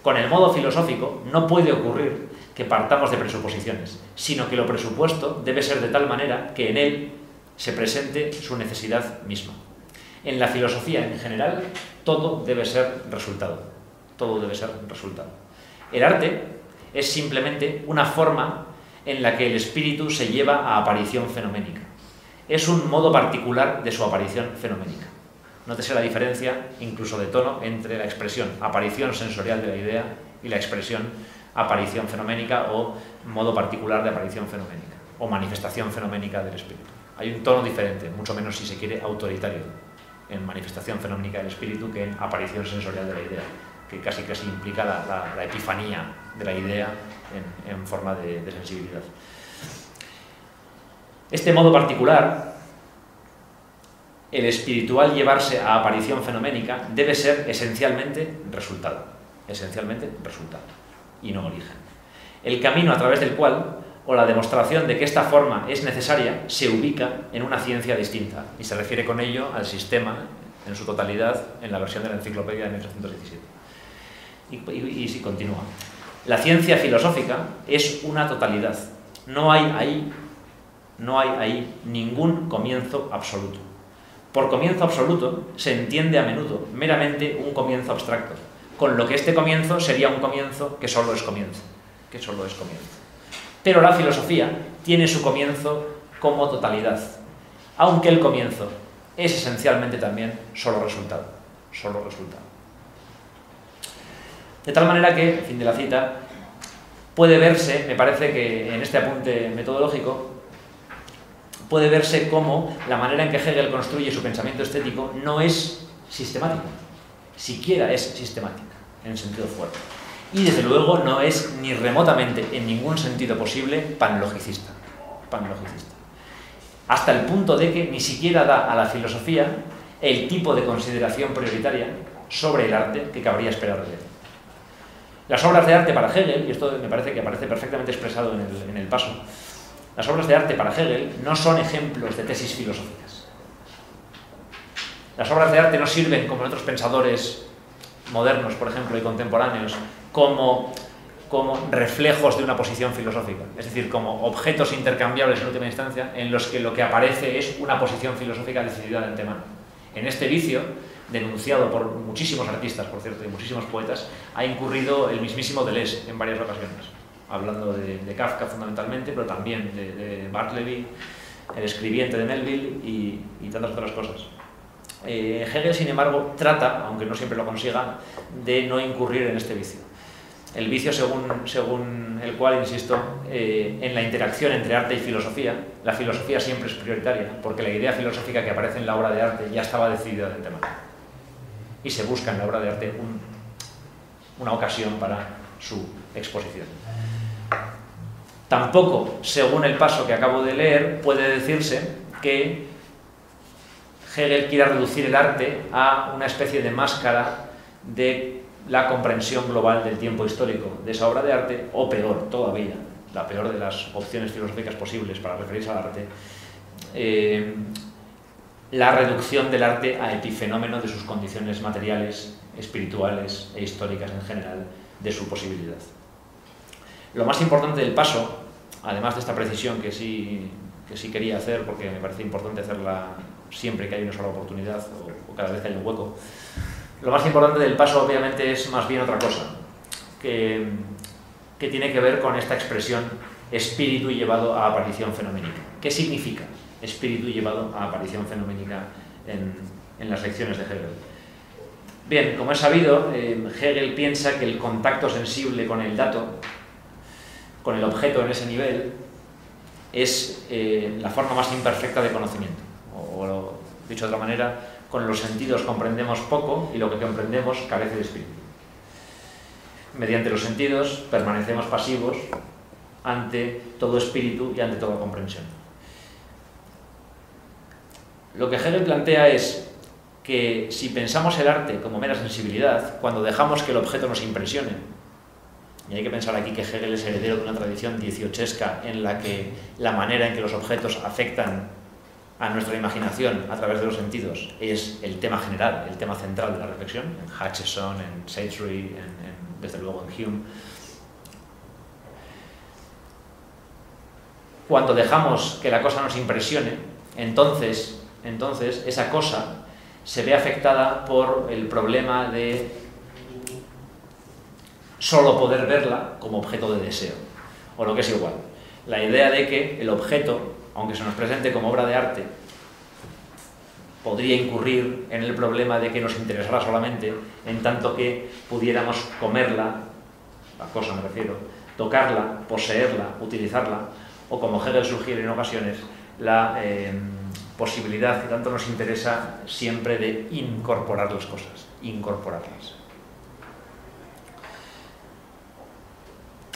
con el modo filosófico no puede ocurrir que partamos de presuposiciones, sino que lo presupuesto debe ser de tal manera que en él se presente su necesidad misma. En la filosofía en general, todo debe ser resultado. Todo debe ser resultado. El arte es simplemente una forma en la que el espíritu se lleva a aparición fenoménica. Es un modo particular de su aparición fenoménica. Nótese la diferencia, incluso de tono, entre la expresión aparición sensorial de la idea y la expresión aparición fenoménica o modo particular de aparición fenoménica, o manifestación fenoménica del espíritu. Hay un tono diferente, mucho menos, si se quiere, autoritario, en manifestación fenoménica del espíritu que en aparición sensorial de la idea, que casi implica la epifanía de la idea en forma de sensibilidad. Este modo particular, el espiritual llevarse a aparición fenoménica, debe ser esencialmente resultado, y no origen. El camino a través del cual, o la demostración de que esta forma es necesaria, se ubica en una ciencia distinta, y se refiere con ello al sistema en su totalidad en la versión de la enciclopedia de 1817. Y si continúa. La ciencia filosófica es una totalidad. No hay ahí ningún comienzo absoluto. Por comienzo absoluto se entiende a menudo meramente un comienzo abstracto, con lo que este comienzo sería un comienzo que solo es comienzo. Pero la filosofía tiene su comienzo como totalidad, aunque el comienzo es esencialmente también solo resultado. De tal manera que, fin de la cita, puede verse, me parece que en este apunte metodológico, puede verse cómo la manera en que Hegel construye su pensamiento estético no es sistemática, siquiera es sistemática, en sentido fuerte. Y desde luego no es ni remotamente, en ningún sentido posible, panlogicista. Hasta el punto de que ni siquiera da a la filosofía el tipo de consideración prioritaria sobre el arte que cabría esperar de él. Las obras de arte para Hegel, y esto me parece que aparece perfectamente expresado en el paso, las obras de arte para Hegel no son ejemplos de tesis filosóficas. Las obras de arte no sirven, como en otros pensadores modernos, por ejemplo, y contemporáneos, como reflejos de una posición filosófica, es decir, como objetos intercambiables en última instancia, en los que lo que aparece es una posición filosófica decidida de antemano. En este vicio, denunciado por muchísimos artistas, por cierto, y muchísimos poetas, ha incurrido el mismísimo Deleuze en varias ocasiones, hablando de Kafka fundamentalmente, pero también de Bartleby, el escribiente de Melville y tantas otras cosas. Hegel, sin embargo, trata, aunque no siempre lo consiga, de no incurrir en este vicio. El vicio según el cual, insisto, en la interacción entre arte y filosofía, la filosofía siempre es prioritaria, porque la idea filosófica que aparece en la obra de arte ya estaba decidida de antemano. Y se busca en la obra de arte una ocasión para su exposición. Tampoco, según el paso que acabo de leer, puede decirse que Hegel quiere reducir el arte a una especie de máscara de la comprensión global del tiempo histórico de esa obra de arte, o peor todavía, la peor de las opciones filosóficas posibles para referirse al arte, la reducción del arte a epifenómeno de sus condiciones materiales, espirituales e históricas en general, de su posibilidad. Lo más importante del paso, además de esta precisión que sí quería hacer, porque me parece importante hacerla siempre que hay una sola oportunidad o cada vez que hay un hueco, lo más importante del paso obviamente es más bien otra cosa, que tiene que ver con esta expresión espíritu llevado a aparición fenoménica. ¿Qué significa espíritu llevado a aparición fenoménica en las lecciones de Hegel? Bien, como es sabido, Hegel piensa que el contacto sensible con el dato, con el objeto en ese nivel, es la forma más imperfecta de conocimiento. O dicho de otra manera, con los sentidos comprendemos poco y lo que comprendemos carece de espíritu. Mediante los sentidos permanecemos pasivos ante todo espíritu y ante toda comprensión. Lo que Hegel plantea es que si pensamos el arte como mera sensibilidad, cuando dejamos que el objeto nos impresione, y hay que pensar aquí que Hegel es heredero de una tradición dieciochesca en la que la manera en que los objetos afectan a nuestra imaginación a través de los sentidos es el tema general, el tema central de la reflexión, en Hutcheson, en Saintsbury, desde luego en Hume. Cuando dejamos que la cosa nos impresione, entonces esa cosa se ve afectada por el problema de solo poder verla como objeto de deseo, o lo que es igual, la idea de que el objeto, aunque se nos presente como obra de arte, podría incurrir en el problema de que nos interesara solamente en tanto que pudiéramos comerla, la cosa me refiero, tocarla, poseerla, utilizarla, o como Hegel sugiere en ocasiones, la posibilidad que tanto nos interesa siempre de incorporar las cosas, incorporarlas.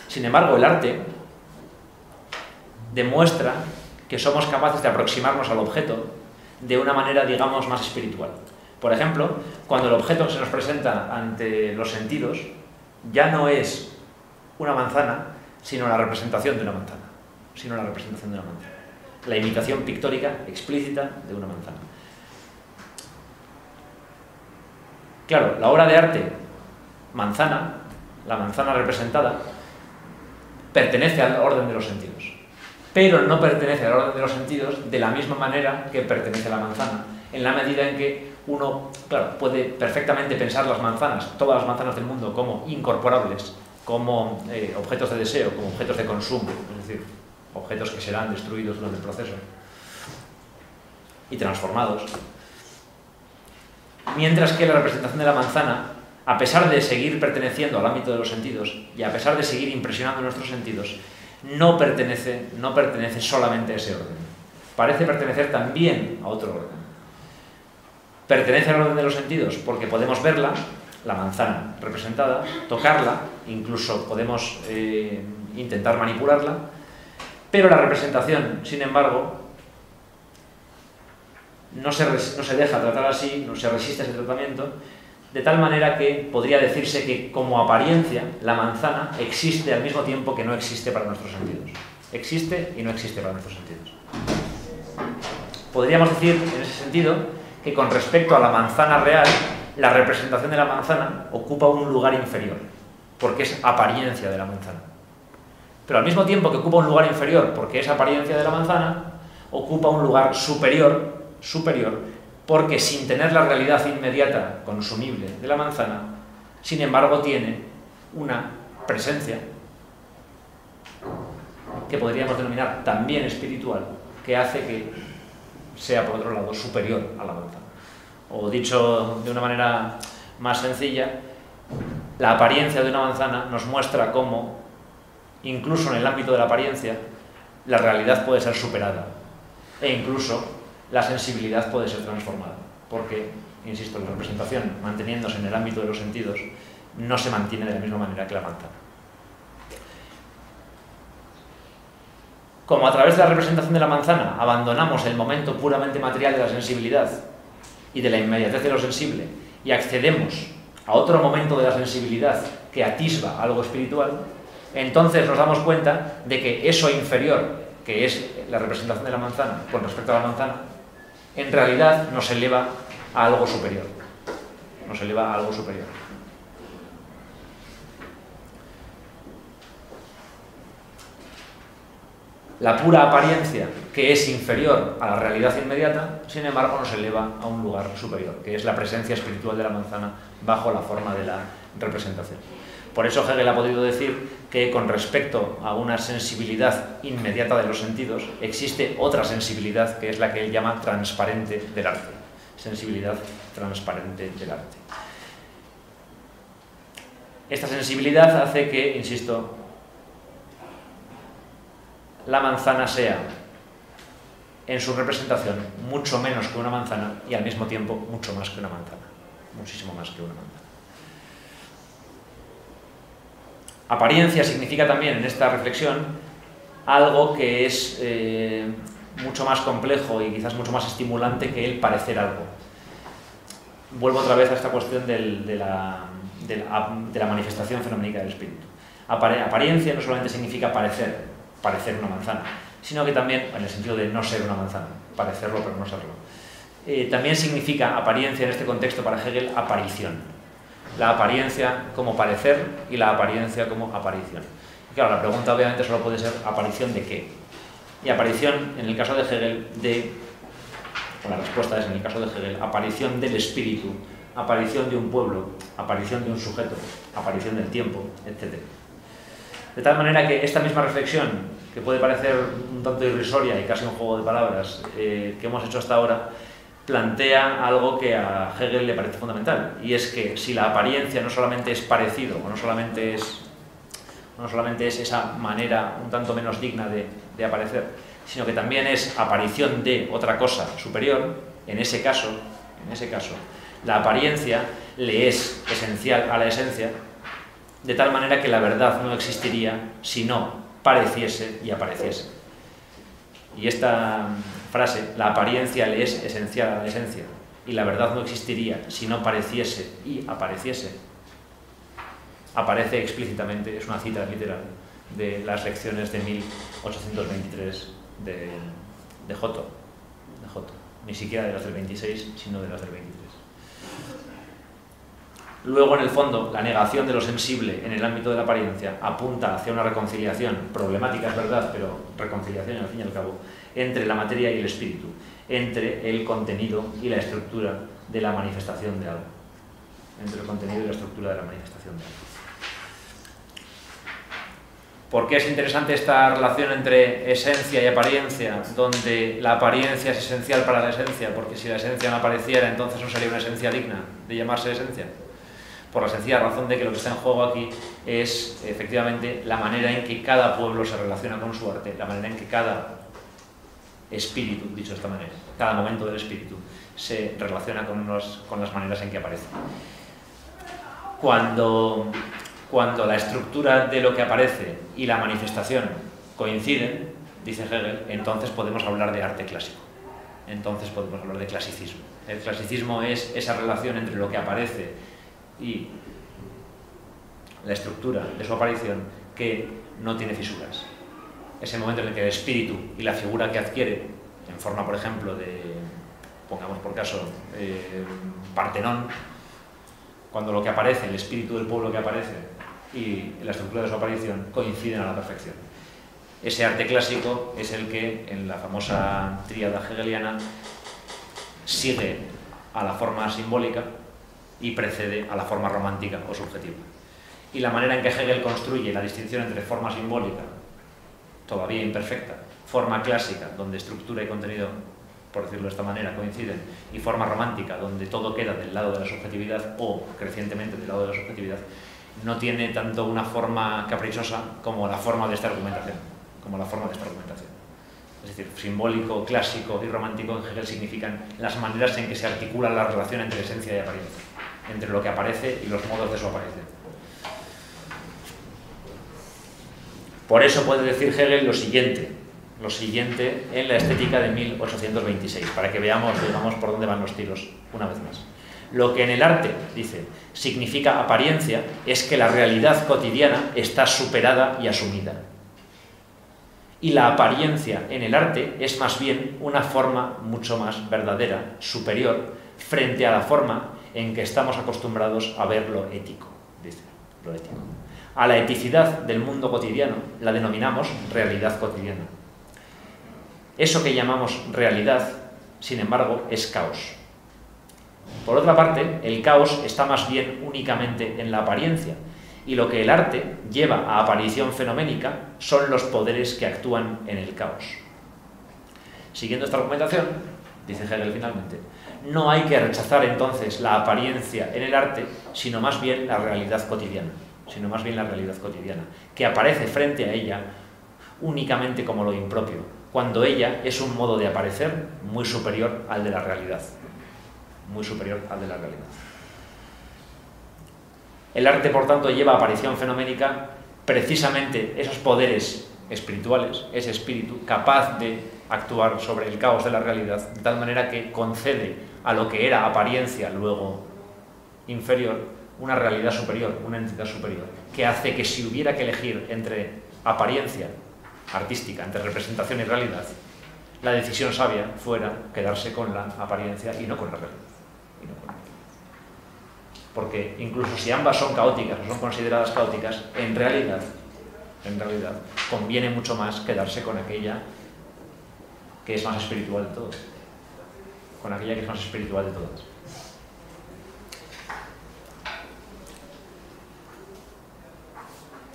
Sin embargo, el arte demuestra que somos capaces de aproximarnos al objeto de una manera, digamos, más espiritual. Por ejemplo, cuando el objeto que se nos presenta ante los sentidos ya no es una manzana, sino la representación de una manzana. La imitación pictórica explícita de una manzana. Claro, la obra de arte manzana, la manzana representada, pertenece al orden de los sentidos, pero no pertenece al orden de los sentidos de la misma manera que pertenece a la manzana, en la medida en que uno, claro, puede perfectamente pensar las manzanas, todas las manzanas del mundo, como incorporables, como objetos de deseo, como objetos de consumo, es decir, objetos que serán destruidos durante el proceso y transformados, mientras que la representación de la manzana, a pesar de seguir perteneciendo al ámbito de los sentidos y a pesar de seguir impresionando nuestros sentidos, no pertenece solamente a ese orden. Parece pertenecer también a otro orden. Pertenece al orden de los sentidos porque podemos verla, la manzana representada, tocarla, incluso podemos intentar manipularla, pero la representación, sin embargo, no se deja tratar así, no se resiste a ese tratamiento, de tal manera que podría decirse que, como apariencia, la manzana existe al mismo tiempo que no existe para nuestros sentidos. Existe y no existe para nuestros sentidos. Podríamos decir, en ese sentido, que con respecto a la manzana real, la representación de la manzana ocupa un lugar inferior, porque es apariencia de la manzana. Pero al mismo tiempo que ocupa un lugar inferior, porque es apariencia de la manzana, ocupa un lugar superior, porque sin tener la realidad inmediata, consumible de la manzana, sin embargo tiene una presencia que podríamos denominar también espiritual, que hace que sea, por otro lado, superior a la manzana. O dicho de una manera más sencilla, la apariencia de una manzana nos muestra cómo, incluso en el ámbito de la apariencia, la realidad puede ser superada e incluso la sensibilidad puede ser transformada, porque, insisto, la representación, manteniéndose en el ámbito de los sentidos, no se mantiene de la misma manera que la manzana. Como a través de la representación de la manzana abandonamos el momento puramente material de la sensibilidad y de la inmediatez de lo sensible y accedemos a otro momento de la sensibilidad que atisba algo espiritual, entonces nos damos cuenta de que eso inferior, que es la representación de la manzana con respecto a la manzana, en realidad nos eleva a algo superior. Nos eleva a algo superior. La pura apariencia, que es inferior a la realidad inmediata, sin embargo nos eleva a un lugar superior, que es la presencia espiritual de la manzana bajo la forma de la representación. Por eso Hegel ha podido decir que con respecto a una sensibilidad inmediata de los sentidos, existe otra sensibilidad que es la que él llama transparente del arte. Sensibilidad transparente del arte. Esta sensibilidad hace que, insisto, la manzana sea, en su representación, mucho menos que una manzana y al mismo tiempo mucho más que una manzana. Muchísimo más que una manzana. Apariencia significa también, en esta reflexión, algo que es mucho más complejo y quizás mucho más estimulante que el parecer algo. Vuelvo otra vez a esta cuestión de la manifestación fenoménica del espíritu. Apariencia no solamente significa parecer una manzana, sino que también, en el sentido de no ser una manzana, parecerlo pero no serlo. También significa apariencia en este contexto para Hegel aparición. La apariencia como parecer y la apariencia como aparición. Y claro, la pregunta obviamente solo puede ser ¿aparición de qué? Y aparición, en el caso de Hegel, la respuesta es, en el caso de Hegel, aparición del espíritu, aparición de un pueblo, aparición de un sujeto, aparición del tiempo, etc. De tal manera que esta misma reflexión, que puede parecer un tanto irrisoria y casi un juego de palabras, que hemos hecho hasta ahora, plantea algo que a Hegel le parece fundamental, y es que si la apariencia no solamente es parecido, o no solamente es esa manera un tanto menos digna de aparecer, sino que también es aparición de otra cosa superior, en ese caso, la apariencia le es esencial a la esencia, de tal manera que la verdad no existiría si no pareciese y apareciese. Y esta frase, la apariencia le es esencial a la esencia, y la verdad no existiría si no pareciese y apareciese, aparece explícitamente, es una cita literal de las lecciones de 1823 de Giotto, ni siquiera de las del 26, sino de las del 23. Luego, en el fondo, la negación de lo sensible en el ámbito de la apariencia apunta hacia una reconciliación, problemática es verdad, pero reconciliación al fin y al cabo, entre la materia y el espíritu, entre el contenido y la estructura de la manifestación de algo. Entre el contenido y la estructura de la manifestación de algo. ¿Por qué es interesante esta relación entre esencia y apariencia, donde la apariencia es esencial para la esencia? Porque si la esencia no apareciera, entonces no sería una esencia digna de llamarse esencia. Por la sencilla razón de que lo que está en juego aquí es, efectivamente, la manera en que cada pueblo se relaciona con su arte, la manera en que cada espíritu, dicho de esta manera, cada momento del espíritu, se relaciona con las maneras en que aparece. Cuando la estructura de lo que aparece y la manifestación coinciden, dice Hegel, entonces podemos hablar de arte clásico. Entonces podemos hablar de clasicismo. El clasicismo es esa relación entre lo que aparece y la estructura de su aparición que no tiene fisuras. Ese momento en el que el espíritu y la figura que adquiere, en forma, por ejemplo, de, pongamos por caso, Partenón, cuando lo que aparece, el espíritu del pueblo que aparece y la estructura de su aparición coinciden a la perfección. Ese arte clásico es el que, en la famosa tríada hegeliana, sigue a la forma simbólica y precede a la forma romántica o subjetiva. Y la manera en que Hegel construye la distinción entre forma simbólica, todavía imperfecta, forma clásica, donde estructura y contenido, por decirlo de esta manera, coinciden, y forma romántica, donde todo queda del lado de la subjetividad o crecientemente del lado de la subjetividad, no tiene tanto una forma caprichosa como la forma de esta argumentación. Es decir, simbólico, clásico y romántico en Hegel significan las maneras en que se articula la relación entre esencia y apariencia, entre lo que aparece y los modos de su aparición. Por eso puede decir Hegel lo siguiente, lo siguiente en la estética de 1826, para que veamos, digamos, por dónde van los tiros una vez más. Lo que en el arte, dice, significa apariencia, es que la realidad cotidiana está superada y asumida. Y la apariencia en el arte es más bien una forma mucho más verdadera, superior, frente a la forma en que estamos acostumbrados a ver lo ético, dice, lo ético. A la eticidad del mundo cotidiano la denominamos realidad cotidiana. Eso que llamamos realidad, sin embargo, es caos. Por otra parte, el caos está más bien únicamente en la apariencia, y lo que el arte lleva a aparición fenoménica son los poderes que actúan en el caos. Siguiendo esta argumentación, dice Hegel finalmente, no hay que rechazar entonces la apariencia en el arte, sino más bien la realidad cotidiana, que aparece frente a ella únicamente como lo impropio, cuando ella es un modo de aparecer muy superior al de la realidad. El arte, por tanto, lleva a aparición fenoménica precisamente esos poderes espirituales, ese espíritu capaz de actuar sobre el caos de la realidad, de tal manera que concede a lo que era apariencia luego inferior una realidad superior, una entidad superior, que hace que si hubiera que elegir entre apariencia artística, entre representación y realidad, la decisión sabia fuera quedarse con la apariencia y no con la realidad. Porque incluso si ambas son caóticas o son consideradas caóticas, en realidad conviene mucho más quedarse con aquella que es más espiritual de todas.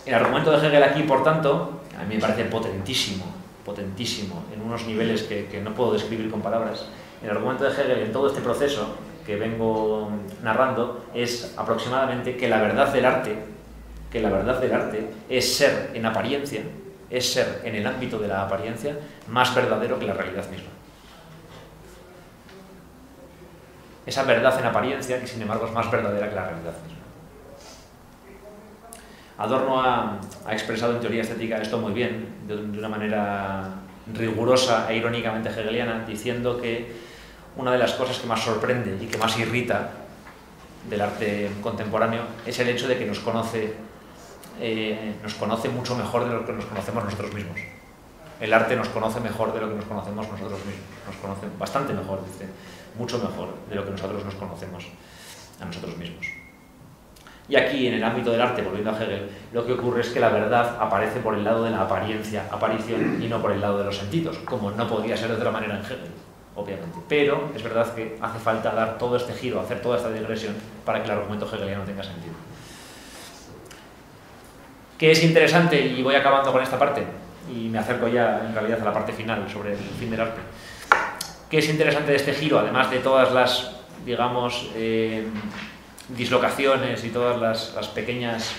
El argumento de Hegel aquí, por tanto, a mí me parece potentísimo, en unos niveles que no puedo describir con palabras. El argumento de Hegel en todo este proceso que vengo narrando es aproximadamente que la verdad del arte es ser en apariencia, es ser en el ámbito de la apariencia más verdadero que la realidad misma. Esa verdad en apariencia que sin embargo es más verdadera que la realidad misma. Adorno ha expresado en teoría estética esto muy bien, de una manera rigurosa e irónicamente hegeliana, diciendo que una de las cosas que más sorprende y que más irrita del arte contemporáneo es el hecho de que nos conoce mucho mejor de lo que nos conocemos nosotros mismos. El arte nos conoce mejor de lo que nos conocemos nosotros mismos. Nos conoce bastante mejor, dice, mucho mejor de lo que nosotros nos conocemos a nosotros mismos. Y aquí, en el ámbito del arte, volviendo a Hegel, lo que ocurre es que la verdad aparece por el lado de la apariencia, aparición, y no por el lado de los sentidos, como no podría ser de otra manera en Hegel, obviamente. Pero es verdad que hace falta dar todo este giro, hacer toda esta digresión para que el argumento hegeliano tenga sentido. ¿Qué es interesante? Y voy acabando con esta parte, y me acerco ya en realidad a la parte final sobre el fin del arte. ¿Qué es interesante de este giro? Además de todas las, digamos, dislocaciones y todas las pequeñas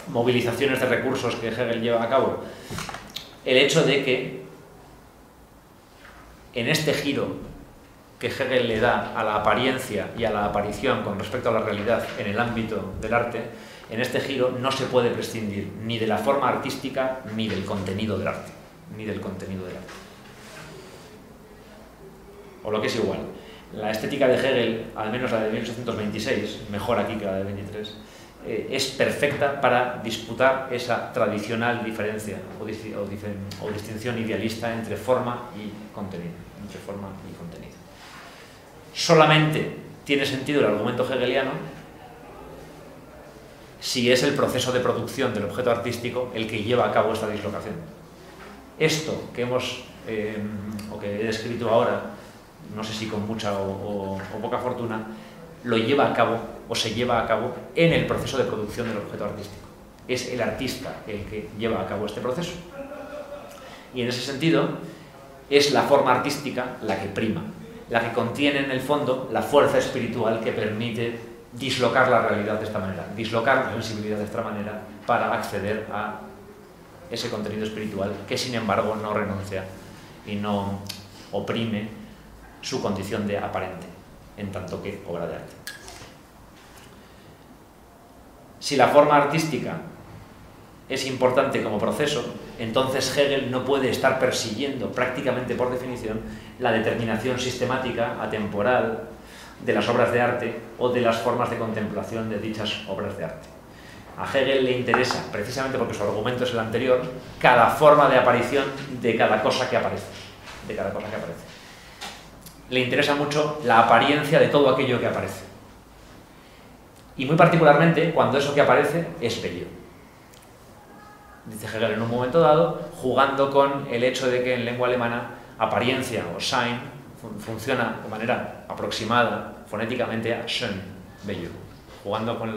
movilizaciones de recursos que Hegel lleva a cabo, el hecho de que en este giro que Hegel le da a la apariencia y a la aparición con respecto a la realidad en el ámbito del arte, en este giro no se puede prescindir ni de la forma artística ni del contenido del arte. O lo que es igual, la estética de Hegel, al menos la de 1826, mejor aquí que la de 23, es perfecta para disputar esa tradicional diferencia o distinción idealista entre forma y contenido. Solamente tiene sentido el argumento hegeliano si es el proceso de producción del objeto artístico el que lleva a cabo esta dislocación. Esto que que he descrito ahora, no sé si con mucha o poca fortuna, lo lleva a cabo o se lleva a cabo en el proceso de producción del objeto artístico. Es el artista el que lleva a cabo este proceso. Y en ese sentido, es la forma artística la que prima, la que contiene en el fondo la fuerza espiritual que permite dislocar la realidad de esta manera, dislocar la sensibilidad de esta manera para acceder a ese contenido espiritual que sin embargo no renuncia y no oprime su condición de aparente, en tanto que obra de arte. Si la forma artística es importante como proceso, entonces Hegel no puede estar persiguiendo, prácticamente por definición, la determinación sistemática, atemporal, de las obras de arte o de las formas de contemplación de dichas obras de arte. A Hegel le interesa, precisamente porque su argumento es el anterior, cada forma de aparición de cada cosa que aparece. Le interesa mucho la apariencia de todo aquello que aparece. Y muy particularmente cuando eso que aparece es bello. Dice Hegel en un momento dado, jugando con el hecho de que en lengua alemana apariencia o Sein funciona de manera aproximada fonéticamente a schön, bello, jugando con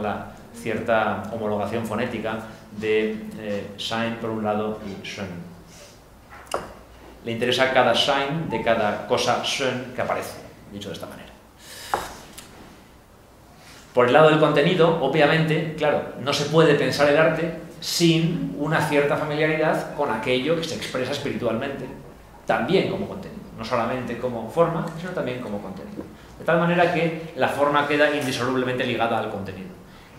la cierta homologación fonética de Sein por un lado y schön. Le interesa cada Sein de cada cosa schön que aparece, dicho de esta manera. Por el lado del contenido, obviamente, claro, no se puede pensar el arte sin una cierta familiaridad con aquello que se expresa espiritualmente, también como contenido, no solamente como forma, sino también como contenido. De tal manera que la forma queda indisolublemente ligada al contenido.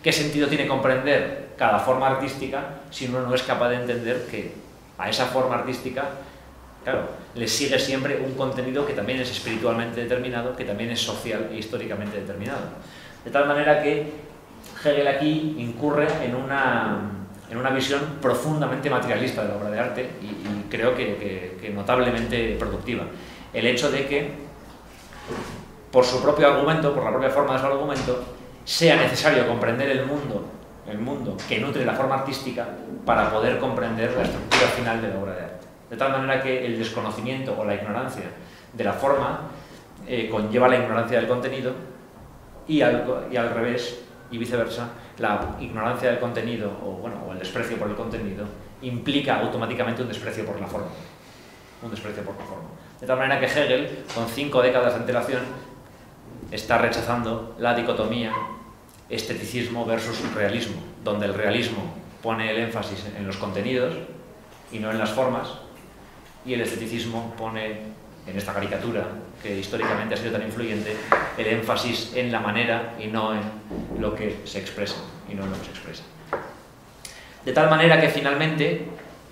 ¿Qué sentido tiene comprender cada forma artística si uno no es capaz de entender que a esa forma artística, claro, le sigue siempre un contenido que también es espiritualmente determinado, que también es social e históricamente determinado? De tal manera que Hegel aquí incurre en una visión profundamente materialista de la obra de arte y creo que notablemente productiva. El hecho de que, por su propio argumento, por la propia forma de su argumento, sea necesario comprender el mundo que nutre la forma artística para poder comprender la estructura final de la obra de arte. De tal manera que el desconocimiento o la ignorancia de la forma conlleva la ignorancia del contenido y al revés, y viceversa, la ignorancia del contenido o el desprecio por el contenido implica automáticamente un desprecio por la forma. De tal manera que Hegel, con 5 décadas de antelación, está rechazando la dicotomía esteticismo versus realismo, donde el realismo pone el énfasis en los contenidos y no en las formas, y el esteticismo pone, en esta caricatura que históricamente ha sido tan influyente, el énfasis en la manera y no en lo que se expresa, De tal manera que finalmente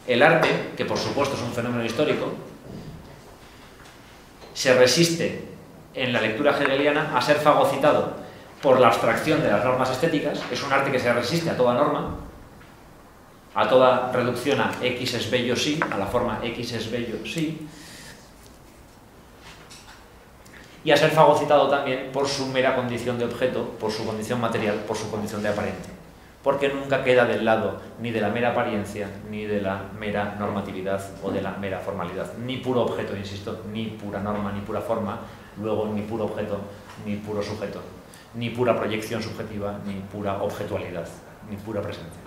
el arte, que por supuesto es un fenómeno histórico, se resiste en la lectura hegeliana a ser fagocitado por la abstracción de las normas estéticas. Es un arte que se resiste a toda norma, a toda reducción a X es bello sí, a la forma X es bello sí, y a ser fagocitado también por su mera condición de objeto, por su condición material, por su condición de aparente, porque nunca queda del lado ni de la mera apariencia, ni de la mera normatividad o de la mera formalidad, ni puro objeto, insisto, ni pura norma, ni pura forma, luego ni puro objeto, ni puro sujeto, ni pura proyección subjetiva, ni pura objetualidad, ni pura presencia.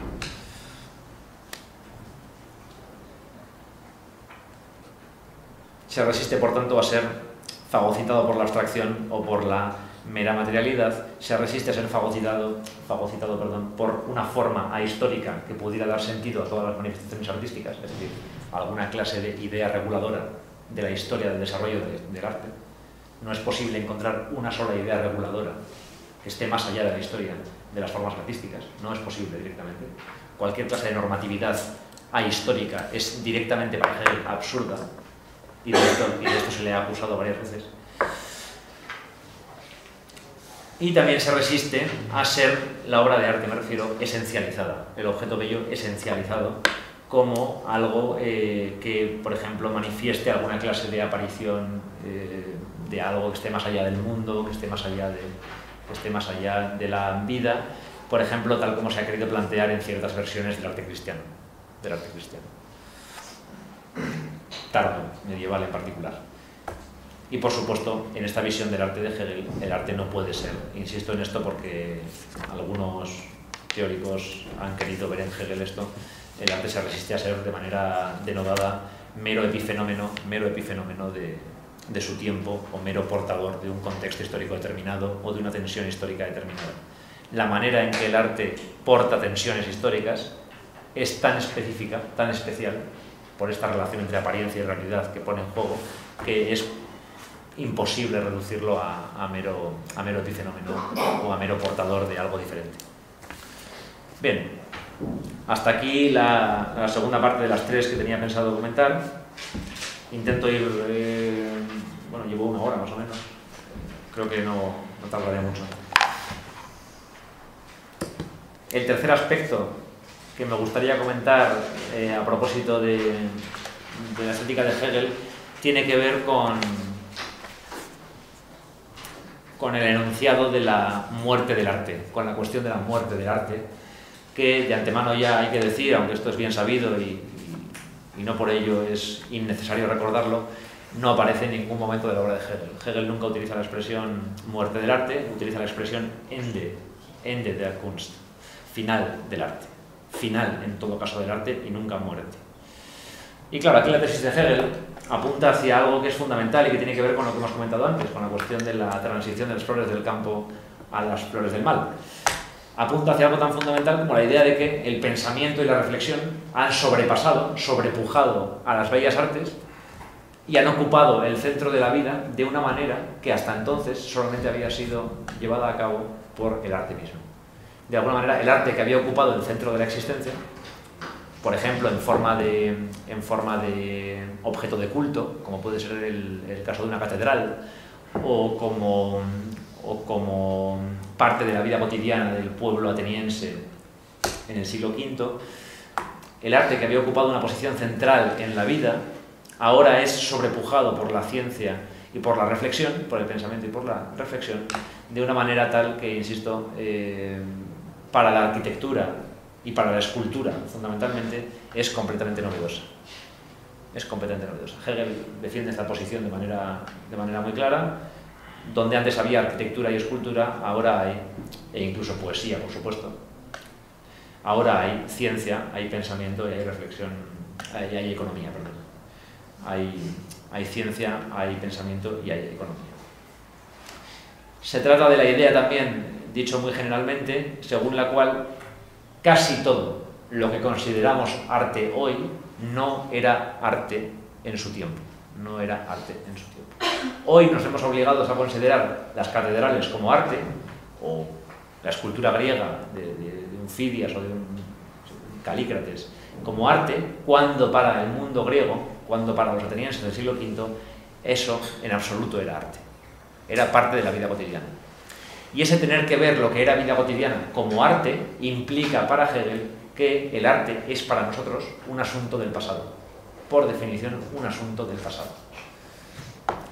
Se resiste, por tanto, a ser fagocitado por la abstracción o por la mera materialidad, se resiste a ser fagocitado por una forma ahistórica que pudiera dar sentido a todas las manifestaciones artísticas, es decir, alguna clase de idea reguladora de la historia del desarrollo del arte. No es posible encontrar una sola idea reguladora que esté más allá de la historia de las formas artísticas, no es posible directamente. Cualquier clase de normatividad ahistórica es directamente para Hegel absurda, y de esto se le ha acusado varias veces. Y también se resiste a ser la obra de arte, me refiero, esencializada, el objeto bello esencializado como algo que, por ejemplo, manifieste alguna clase de aparición de algo que esté más allá del mundo, que esté más allá de la vida, por ejemplo, tal como se ha querido plantear en ciertas versiones del arte cristiano. Tardo, medieval en particular. Y por supuesto, en esta visión del arte de Hegel, el arte no puede ser, insisto en esto porque algunos teóricos han querido ver en Hegel esto, el arte se resiste a ser de manera denodada mero epifenómeno de su tiempo o mero portador de un contexto histórico determinado o de una tensión histórica determinada. La manera en que el arte porta tensiones históricas es tan específica, tan especial, por esta relación entre apariencia y realidad que pone en juego, que es imposible reducirlo a mero epifenómeno o a mero portador de algo diferente. Bien, Hasta aquí la segunda parte de las 3 que tenía pensado comentar. Intento ir, bueno, llevo 1 hora más o menos, creo que no tardaré mucho. El tercer aspecto que me gustaría comentar a propósito de la estética de Hegel tiene que ver con el enunciado de la muerte del arte, con la cuestión de la muerte del arte, que de antemano ya hay que decir, aunque esto es bien sabido y no por ello es innecesario recordarlo, no aparece en ningún momento de la obra de Hegel. Hegel nunca utiliza la expresión muerte del arte, utiliza la expresión Ende der Kunst, final del arte, final en todo caso del arte y nunca muerte. Y claro, aquí la tesis de Hegel apunta hacia algo que es fundamental y que tiene que ver con lo que hemos comentado antes, con la cuestión de la transición de las flores del campo a las flores del mal. Apunta hacia algo tan fundamental como la idea de que el pensamiento y la reflexión han sobrepasado, sobrepujado a las bellas artes y han ocupado el centro de la vida de una manera que hasta entonces solamente había sido llevada a cabo por el arte mismo. De alguna manera, el arte que había ocupado el centro de la existencia, por ejemplo, en forma de objeto de culto, como puede ser el caso de una catedral, o como parte de la vida cotidiana del pueblo ateniense en el siglo V, el arte que había ocupado una posición central en la vida, ahora es sobrepujado por la ciencia y por la reflexión, por el pensamiento y por la reflexión, de una manera tal que, insisto, para la arquitectura y para la escultura, fundamentalmente, es completamente novedosa. Es completamente novedosa. Hegel defiende esta posición de manera muy clara. Donde antes había arquitectura y escultura, ahora hay, e incluso poesía, por supuesto, ahora hay ciencia, hay pensamiento y hay reflexión, hay economía, perdón. Hay ciencia, hay pensamiento y hay economía. Se trata de la idea también, dicho muy generalmente, según la cual casi todo lo que consideramos arte hoy no era arte en su tiempo. No era arte en su tiempo. Hoy nos hemos obligados a considerar las catedrales como arte, o la escultura griega de un Fidias o de un Calícrates como arte, cuando para el mundo griego, cuando para los atenienses del siglo V, eso en absoluto era arte. Era parte de la vida cotidiana. Y ese tener que ver lo que era vida cotidiana como arte implica para Hegel que el arte es para nosotros un asunto del pasado. Por definición, un asunto del pasado.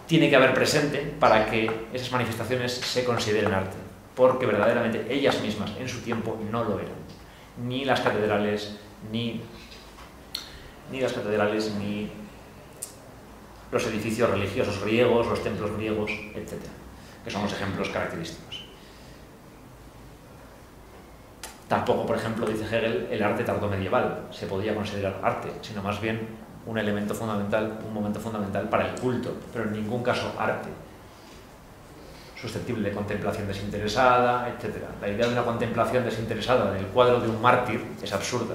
Tiene que haber presente para que esas manifestaciones se consideren arte, porque verdaderamente ellas mismas en su tiempo no lo eran. Ni las catedrales, ni los edificios religiosos griegos, los templos griegos, etc., que son los ejemplos característicos. Tampoco, por ejemplo, dice Hegel, el arte tardomedieval se podía considerar arte, sino más bien un elemento fundamental, un momento fundamental para el culto, pero en ningún caso arte, susceptible de contemplación desinteresada, etc. La idea de una contemplación desinteresada del cuadro de un mártir es absurda,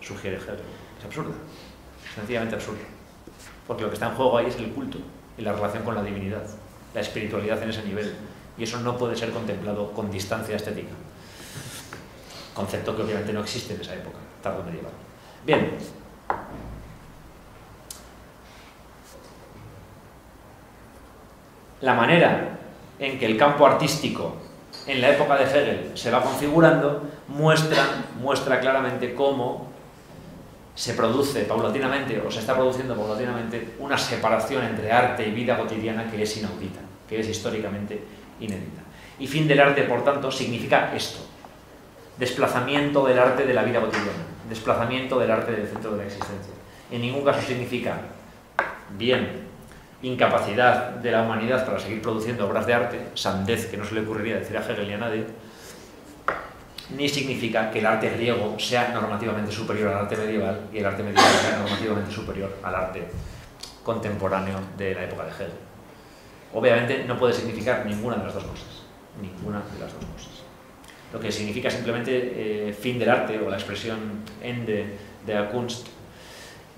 sugiere Hegel. Es absurda, sencillamente absurda, porque lo que está en juego ahí es el culto y la relación con la divinidad, la espiritualidad en ese nivel, y eso no puede ser contemplado con distancia estética, concepto que obviamente no existe en esa época tardomedieval. Bien. La manera en que el campo artístico en la época de Hegel se va configurando muestra claramente cómo se produce paulatinamente, o se está produciendo paulatinamente, una separación entre arte y vida cotidiana que es inaudita, que es históricamente inédita. Y fin del arte, por tanto, significa esto: desplazamiento del arte de la vida cotidiana, desplazamiento del arte del centro de la existencia. En ningún caso significa, bien, incapacidad de la humanidad para seguir produciendo obras de arte, sandez que no se le ocurriría decir a Hegel ni a nadie, ni significa que el arte griego sea normativamente superior al arte medieval y el arte medieval sea normativamente superior al arte contemporáneo de la época de Hegel. Obviamente no puede significar ninguna de las dos cosas, ninguna de las dos cosas. Lo que significa simplemente fin del arte, o la expresión Ende der Kunst,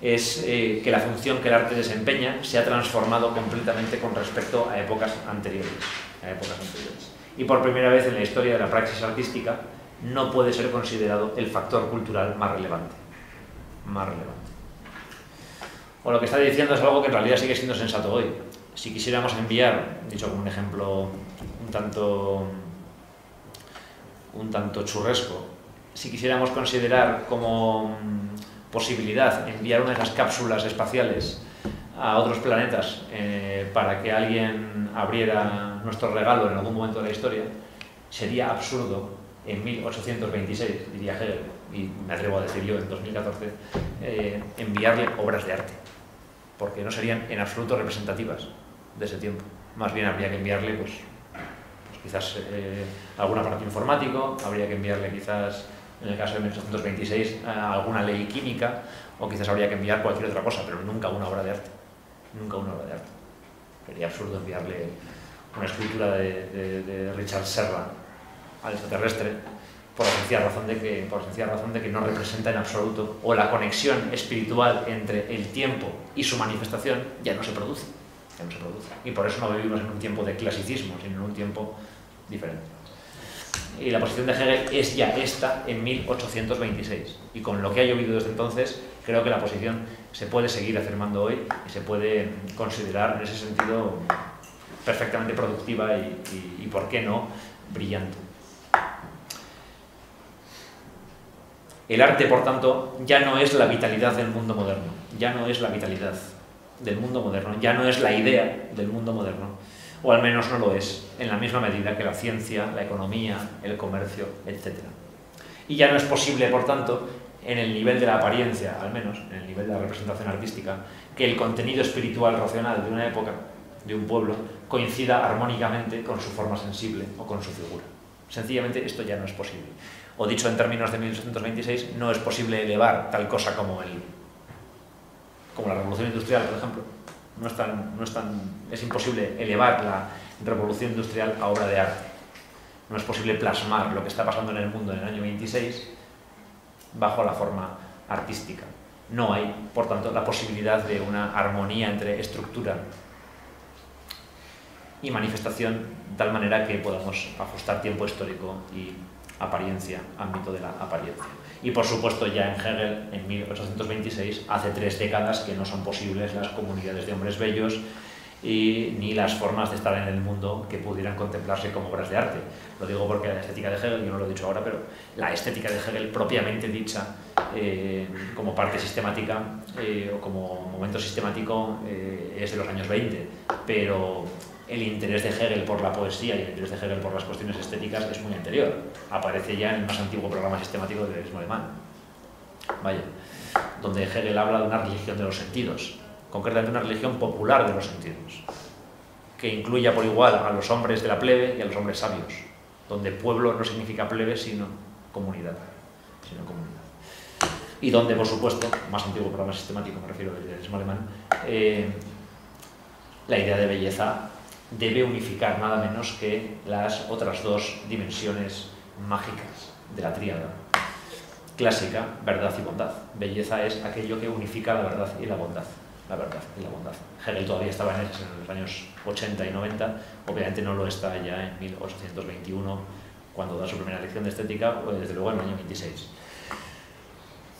es que la función que el arte desempeña se ha transformado completamente con respecto a épocas anteriores. Y por primera vez en la historia de la praxis artística, no puede ser considerado el factor cultural más relevante. O lo que está diciendo es algo que en realidad sigue siendo sensato hoy. Si quisiéramos enviar, dicho como un ejemplo un tanto churresco, si quisiéramos considerar como posibilidad enviar una de esas cápsulas espaciales a otros planetas para que alguien abriera nuestro regalo en algún momento de la historia, sería absurdo en 1826, diría Hegel, y me atrevo a decir yo en 2014, enviarle obras de arte, porque no serían en absoluto representativas de ese tiempo. Más bien habría que enviarle pues quizás algún aparato informático, habría que enviarle quizás, en el caso de 1826, alguna ley química, o quizás habría que enviar cualquier otra cosa, pero nunca una obra de arte. Nunca una obra de arte. Sería absurdo enviarle una escultura de Richard Serra al extraterrestre por la sencilla razón de que no representa en absoluto, o la conexión espiritual entre el tiempo y su manifestación ya no se produce. Y por eso no vivimos en un tiempo de clasicismo, sino en un tiempo diferente. Y la posición de Hegel es ya esta en 1826. Y con lo que ha llovido desde entonces, creo que la posición se puede seguir afirmando hoy y se puede considerar en ese sentido perfectamente productiva y ¿por qué no?, brillante. El arte, por tanto, ya no es la vitalidad del mundo moderno, ya no es la vitalidad del mundo moderno, ya no es la idea del mundo moderno, o al menos no lo es, en la misma medida que la ciencia, la economía, el comercio, etc. Y ya no es posible, por tanto, en el nivel de la apariencia, al menos, en el nivel de la representación artística, que el contenido espiritual racional de una época, de un pueblo, coincida armónicamente con su forma sensible o con su figura. Sencillamente esto ya no es posible. O dicho en términos de 1826, no es posible elevar tal cosa como la revolución industrial, por ejemplo. Es imposible elevar la revolución industrial a obra de arte. No es posible plasmar lo que está pasando en el mundo en el año 26 bajo la forma artística. No hay, por tanto, la posibilidad de una armonía entre estructura y manifestación, de tal manera que podamos ajustar tiempo histórico y apariencia, ámbito de la apariencia. Y por supuesto ya en Hegel, en 1826, hace 3 décadas que no son posibles las comunidades de hombres bellos ni las formas de estar en el mundo que pudieran contemplarse como obras de arte. Lo digo porque la estética de Hegel, yo no lo he dicho ahora, pero la estética de Hegel propiamente dicha, como parte sistemática o como momento sistemático, es de los años 20, pero el interés de Hegel por la poesía y el interés de Hegel por las cuestiones estéticas es muy anterior. Aparece ya en el más antiguo programa sistemático del realismo alemán. Vaya, donde Hegel habla de una religión de los sentidos, concretamente una religión popular de los sentidos, que incluya por igual a los hombres de la plebe y a los hombres sabios, donde pueblo no significa plebe sino comunidad. Y donde, por supuesto, más antiguo programa sistemático, me refiero al realismo alemán, la idea de belleza debe unificar nada menos que las otras 2 dimensiones mágicas de la tríada clásica, verdad y bondad. Belleza es aquello que unifica la verdad y la bondad. La verdad y la bondad. Hegel todavía estaba en los años 80 y 90, obviamente no lo está ya en 1821, cuando da su primera lección de estética, o desde luego en el año 26.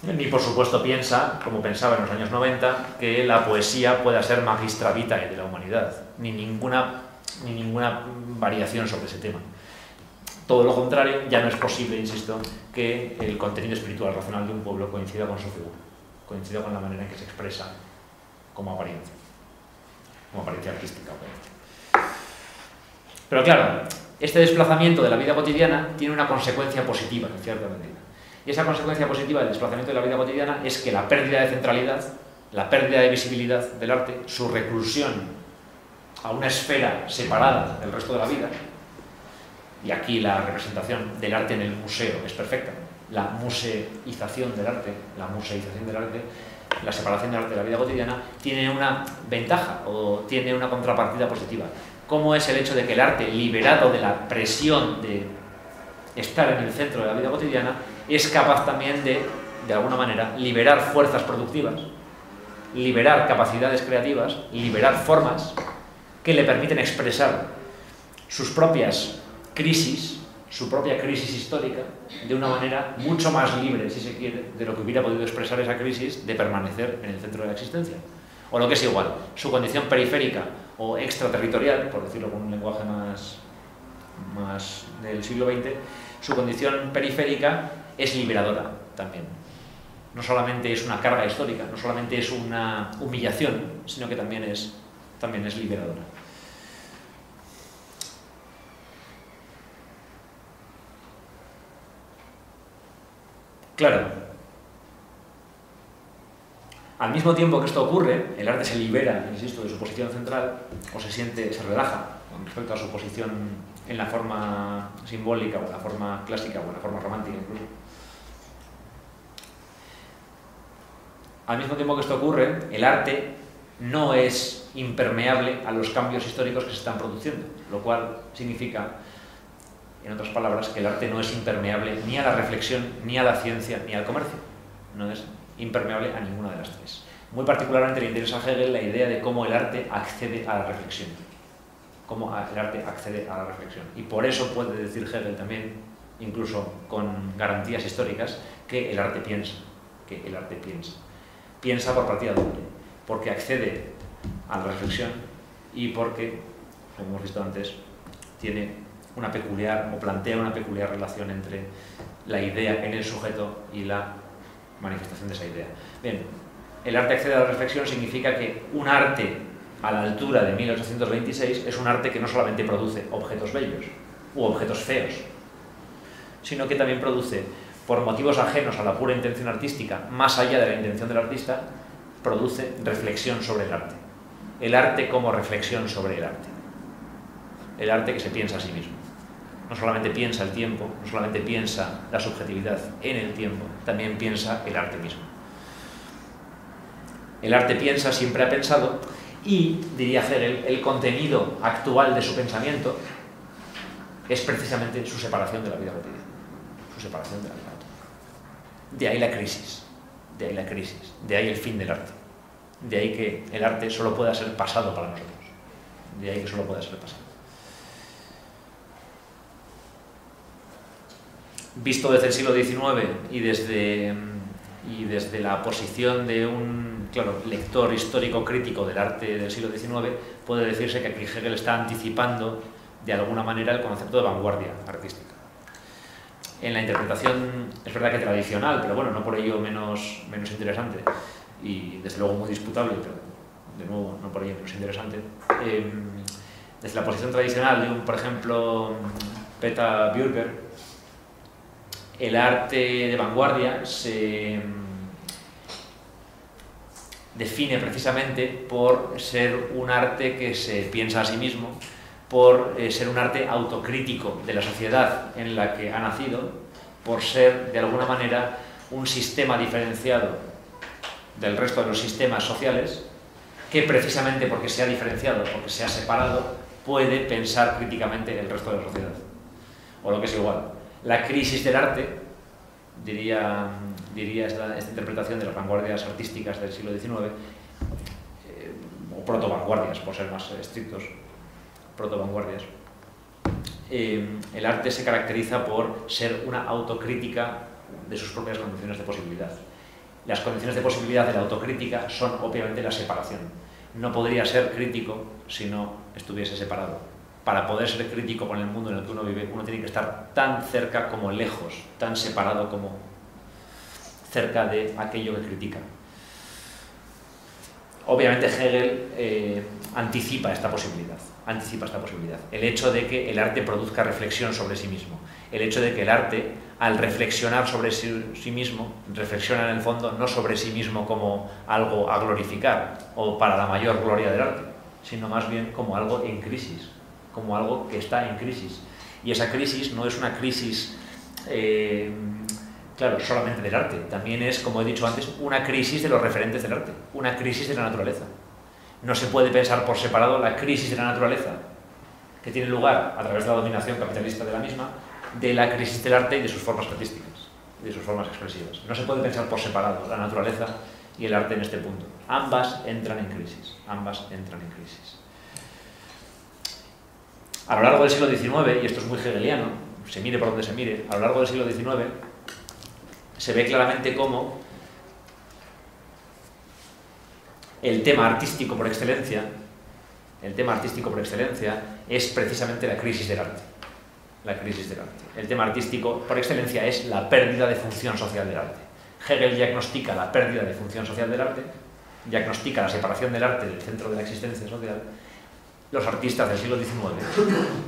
Ni por supuesto piensa, como pensaba en los años 90, que la poesía pueda ser magistra vitae de la humanidad, ni ninguna variación sobre ese tema. Todo lo contrario, ya no es posible, insisto, que el contenido espiritual racional de un pueblo coincida con su figura, coincida con la manera en que se expresa como apariencia artística. Pero claro, este desplazamiento de la vida cotidiana tiene una consecuencia positiva, en cierta medida. Y esa consecuencia positiva del desplazamiento de la vida cotidiana es que la pérdida de centralidad, la pérdida de visibilidad del arte, su reclusión a una esfera separada del resto de la vida, y aquí la representación del arte en el museo es perfecta, la museización del arte, la separación del arte de la vida cotidiana, tiene una ventaja o tiene una contrapartida positiva, como es el hecho de que el arte, liberado de la presión de estar en el centro de la vida cotidiana, es capaz también de alguna manera, liberar fuerzas productivas, liberar capacidades creativas, liberar formas que le permiten expresar sus propias crisis su propia crisis histórica de una manera mucho más libre, si se quiere, de lo que hubiera podido expresar esa crisis de permanecer en el centro de la existencia. O lo que es igual, su condición periférica o extraterritorial, por decirlo con un lenguaje más del siglo XX, su condición periférica es liberadora también. No solamente es una carga histórica, no solamente es una humillación, sino que también es liberadora. Claro, al mismo tiempo que esto ocurre, el arte se libera, insisto, de su posición central, o se relaja con respecto a su posición en la forma simbólica, o en la forma clásica, o en la forma romántica incluso. Al mismo tiempo que esto ocurre, el arte no es impermeable a los cambios históricos que se están produciendo, lo cual significa, en otras palabras, que el arte no es impermeable ni a la reflexión, ni a la ciencia, ni al comercio. No es impermeable a ninguna de las tres. Muy particularmente le interesa a Hegel la idea de cómo el arte accede a la reflexión. Cómo el arte accede a la reflexión. Y por eso puede decir Hegel también, incluso con garantías históricas, que el arte piensa. Que el arte piensa. Piensa por partida doble. Porque accede a la reflexión y porque, como hemos visto antes, tiene una peculiar, o plantea una peculiar relación entre la idea en el sujeto y la manifestación de esa idea. Bien, el arte accede a la reflexión significa que un arte a la altura de 1826 es un arte que no solamente produce objetos bellos u objetos feos, sino que también produce, por motivos ajenos a la pura intención artística, más allá de la intención del artista, produce reflexión sobre el arte. El arte como reflexión sobre el arte. El arte que se piensa a sí mismo. No solamente piensa el tiempo, no solamente piensa la subjetividad en el tiempo, también piensa el arte mismo. El arte piensa, siempre ha pensado, y, diría Hegel, el contenido actual de su pensamiento es precisamente su separación de la vida cotidiana, su separación de la vida autónoma. De ahí la crisis, de ahí el fin del arte, de ahí que el arte solo pueda ser pasado para nosotros, de ahí que solo pueda ser pasado. Visto desde el siglo XIX y desde la posición de un lector histórico crítico del arte del siglo XIX, puede decirse que aquí Hegel está anticipando de alguna manera el concepto de vanguardia artística. En la interpretación, es verdad que tradicional, pero bueno, no por ello menos interesante, y desde luego muy disputable, pero de nuevo no por ello menos interesante, desde la posición tradicional de por ejemplo, Peter Bürger, el arte de vanguardia se define precisamente por ser un arte que se piensa a sí mismo, por ser un arte autocrítico de la sociedad en la que ha nacido, por ser, de alguna manera, un sistema diferenciado del resto de los sistemas sociales, que precisamente porque se ha diferenciado, porque se ha separado, puede pensar críticamente el resto de la sociedad. O lo que es igual. La crisis del arte, diría esta interpretación de las vanguardias artísticas del siglo XIX, o proto-vanguardias, por ser más estrictos, proto-vanguardias, el arte se caracteriza por ser una autocrítica de sus propias condiciones de posibilidad. Las condiciones de posibilidad de la autocrítica son obviamente la separación. No podría ser crítico si no estuviese separado. Para poder ser crítico con el mundo en el que uno vive, uno tiene que estar tan cerca como lejos, tan separado como cerca de aquello que critica. Obviamente Hegel anticipa esta posibilidad. El hecho de que el arte produzca reflexión sobre sí mismo. El hecho de que el arte, al reflexionar sobre sí mismo, reflexiona en el fondo no sobre sí mismo como algo a glorificar o para la mayor gloria del arte, sino más bien como algo en crisis, como algo que está en crisis. Y esa crisis no es una crisis, solamente del arte. También es, como he dicho antes, una crisis de los referentes del arte, una crisis de la naturaleza. No se puede pensar por separado la crisis de la naturaleza, que tiene lugar a través de la dominación capitalista de la misma, de la crisis del arte y de sus formas artísticas, de sus formas expresivas. No se puede pensar por separado la naturaleza y el arte en este punto. Ambas entran en crisis, A lo largo del siglo XIX, y esto es muy hegeliano, se mire por donde se mire, a lo largo del siglo XIX, se ve claramente cómo el tema artístico por excelencia es precisamente la crisis del arte. La crisis del arte. El tema artístico por excelencia es la pérdida de función social del arte. Hegel diagnostica la pérdida de función social del arte, diagnostica la separación del arte del centro de la existencia social. Los artistas del siglo XIX,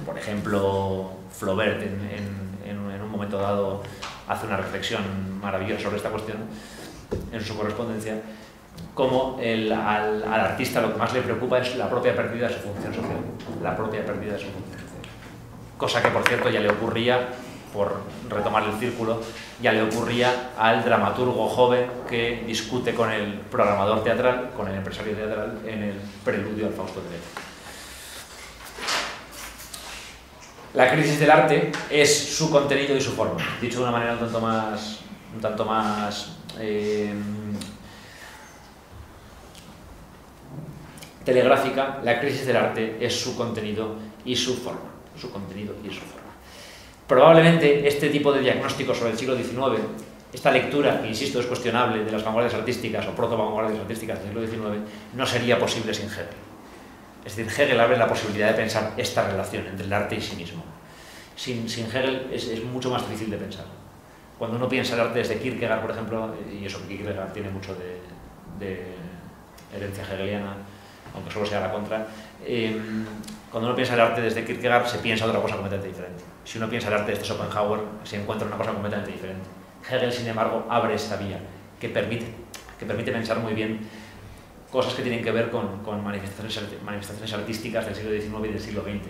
por ejemplo, Flaubert en un momento dado hace una reflexión maravillosa sobre esta cuestión en su correspondencia, como al artista lo que más le preocupa es la propia pérdida de su función social, la propia pérdida de su función social. Cosa que, por cierto, ya le ocurría, por retomar el círculo, ya le ocurría al dramaturgo joven que discute con el programador teatral, con el empresario teatral, en el preludio al Fausto de Goethe. La crisis del arte es su contenido y su forma. Dicho de una manera un tanto más telegráfica, la crisis del arte es su contenido y su forma. Su contenido y su forma. Probablemente este tipo de diagnóstico sobre el siglo XIX, esta lectura, que insisto es cuestionable, de las vanguardias artísticas o proto-vanguardias artísticas del siglo XIX, no sería posible sin Hegel. Es decir, Hegel abre la posibilidad de pensar esta relación entre el arte y sí mismo. Sin Hegel es mucho más difícil de pensar. Cuando uno piensa el arte desde Kierkegaard, por ejemplo, y eso, Kierkegaard tiene mucho de herencia hegeliana, aunque solo sea la contra, cuando uno piensa el arte desde Kierkegaard se piensa otra cosa completamente diferente. Si uno piensa el arte desde Schopenhauer se encuentra una cosa completamente diferente. Hegel, sin embargo, abre esta vía que permite pensar muy bien cosas que tienen que ver con manifestaciones artísticas del siglo XIX y del siglo XX.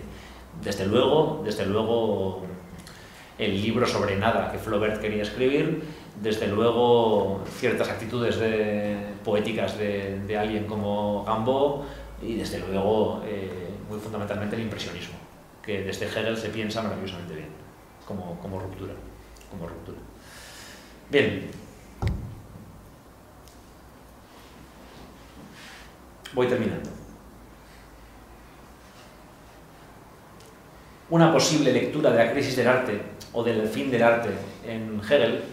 Desde luego el libro sobre nada que Flaubert quería escribir, desde luego ciertas actitudes poéticas de alguien como Gambo y desde luego muy fundamentalmente el impresionismo, que desde Hegel se piensa maravillosamente bien, como ruptura. Bien. Voy terminando. Una posible lectura de la crisis del arte o del fin del arte en Hegel,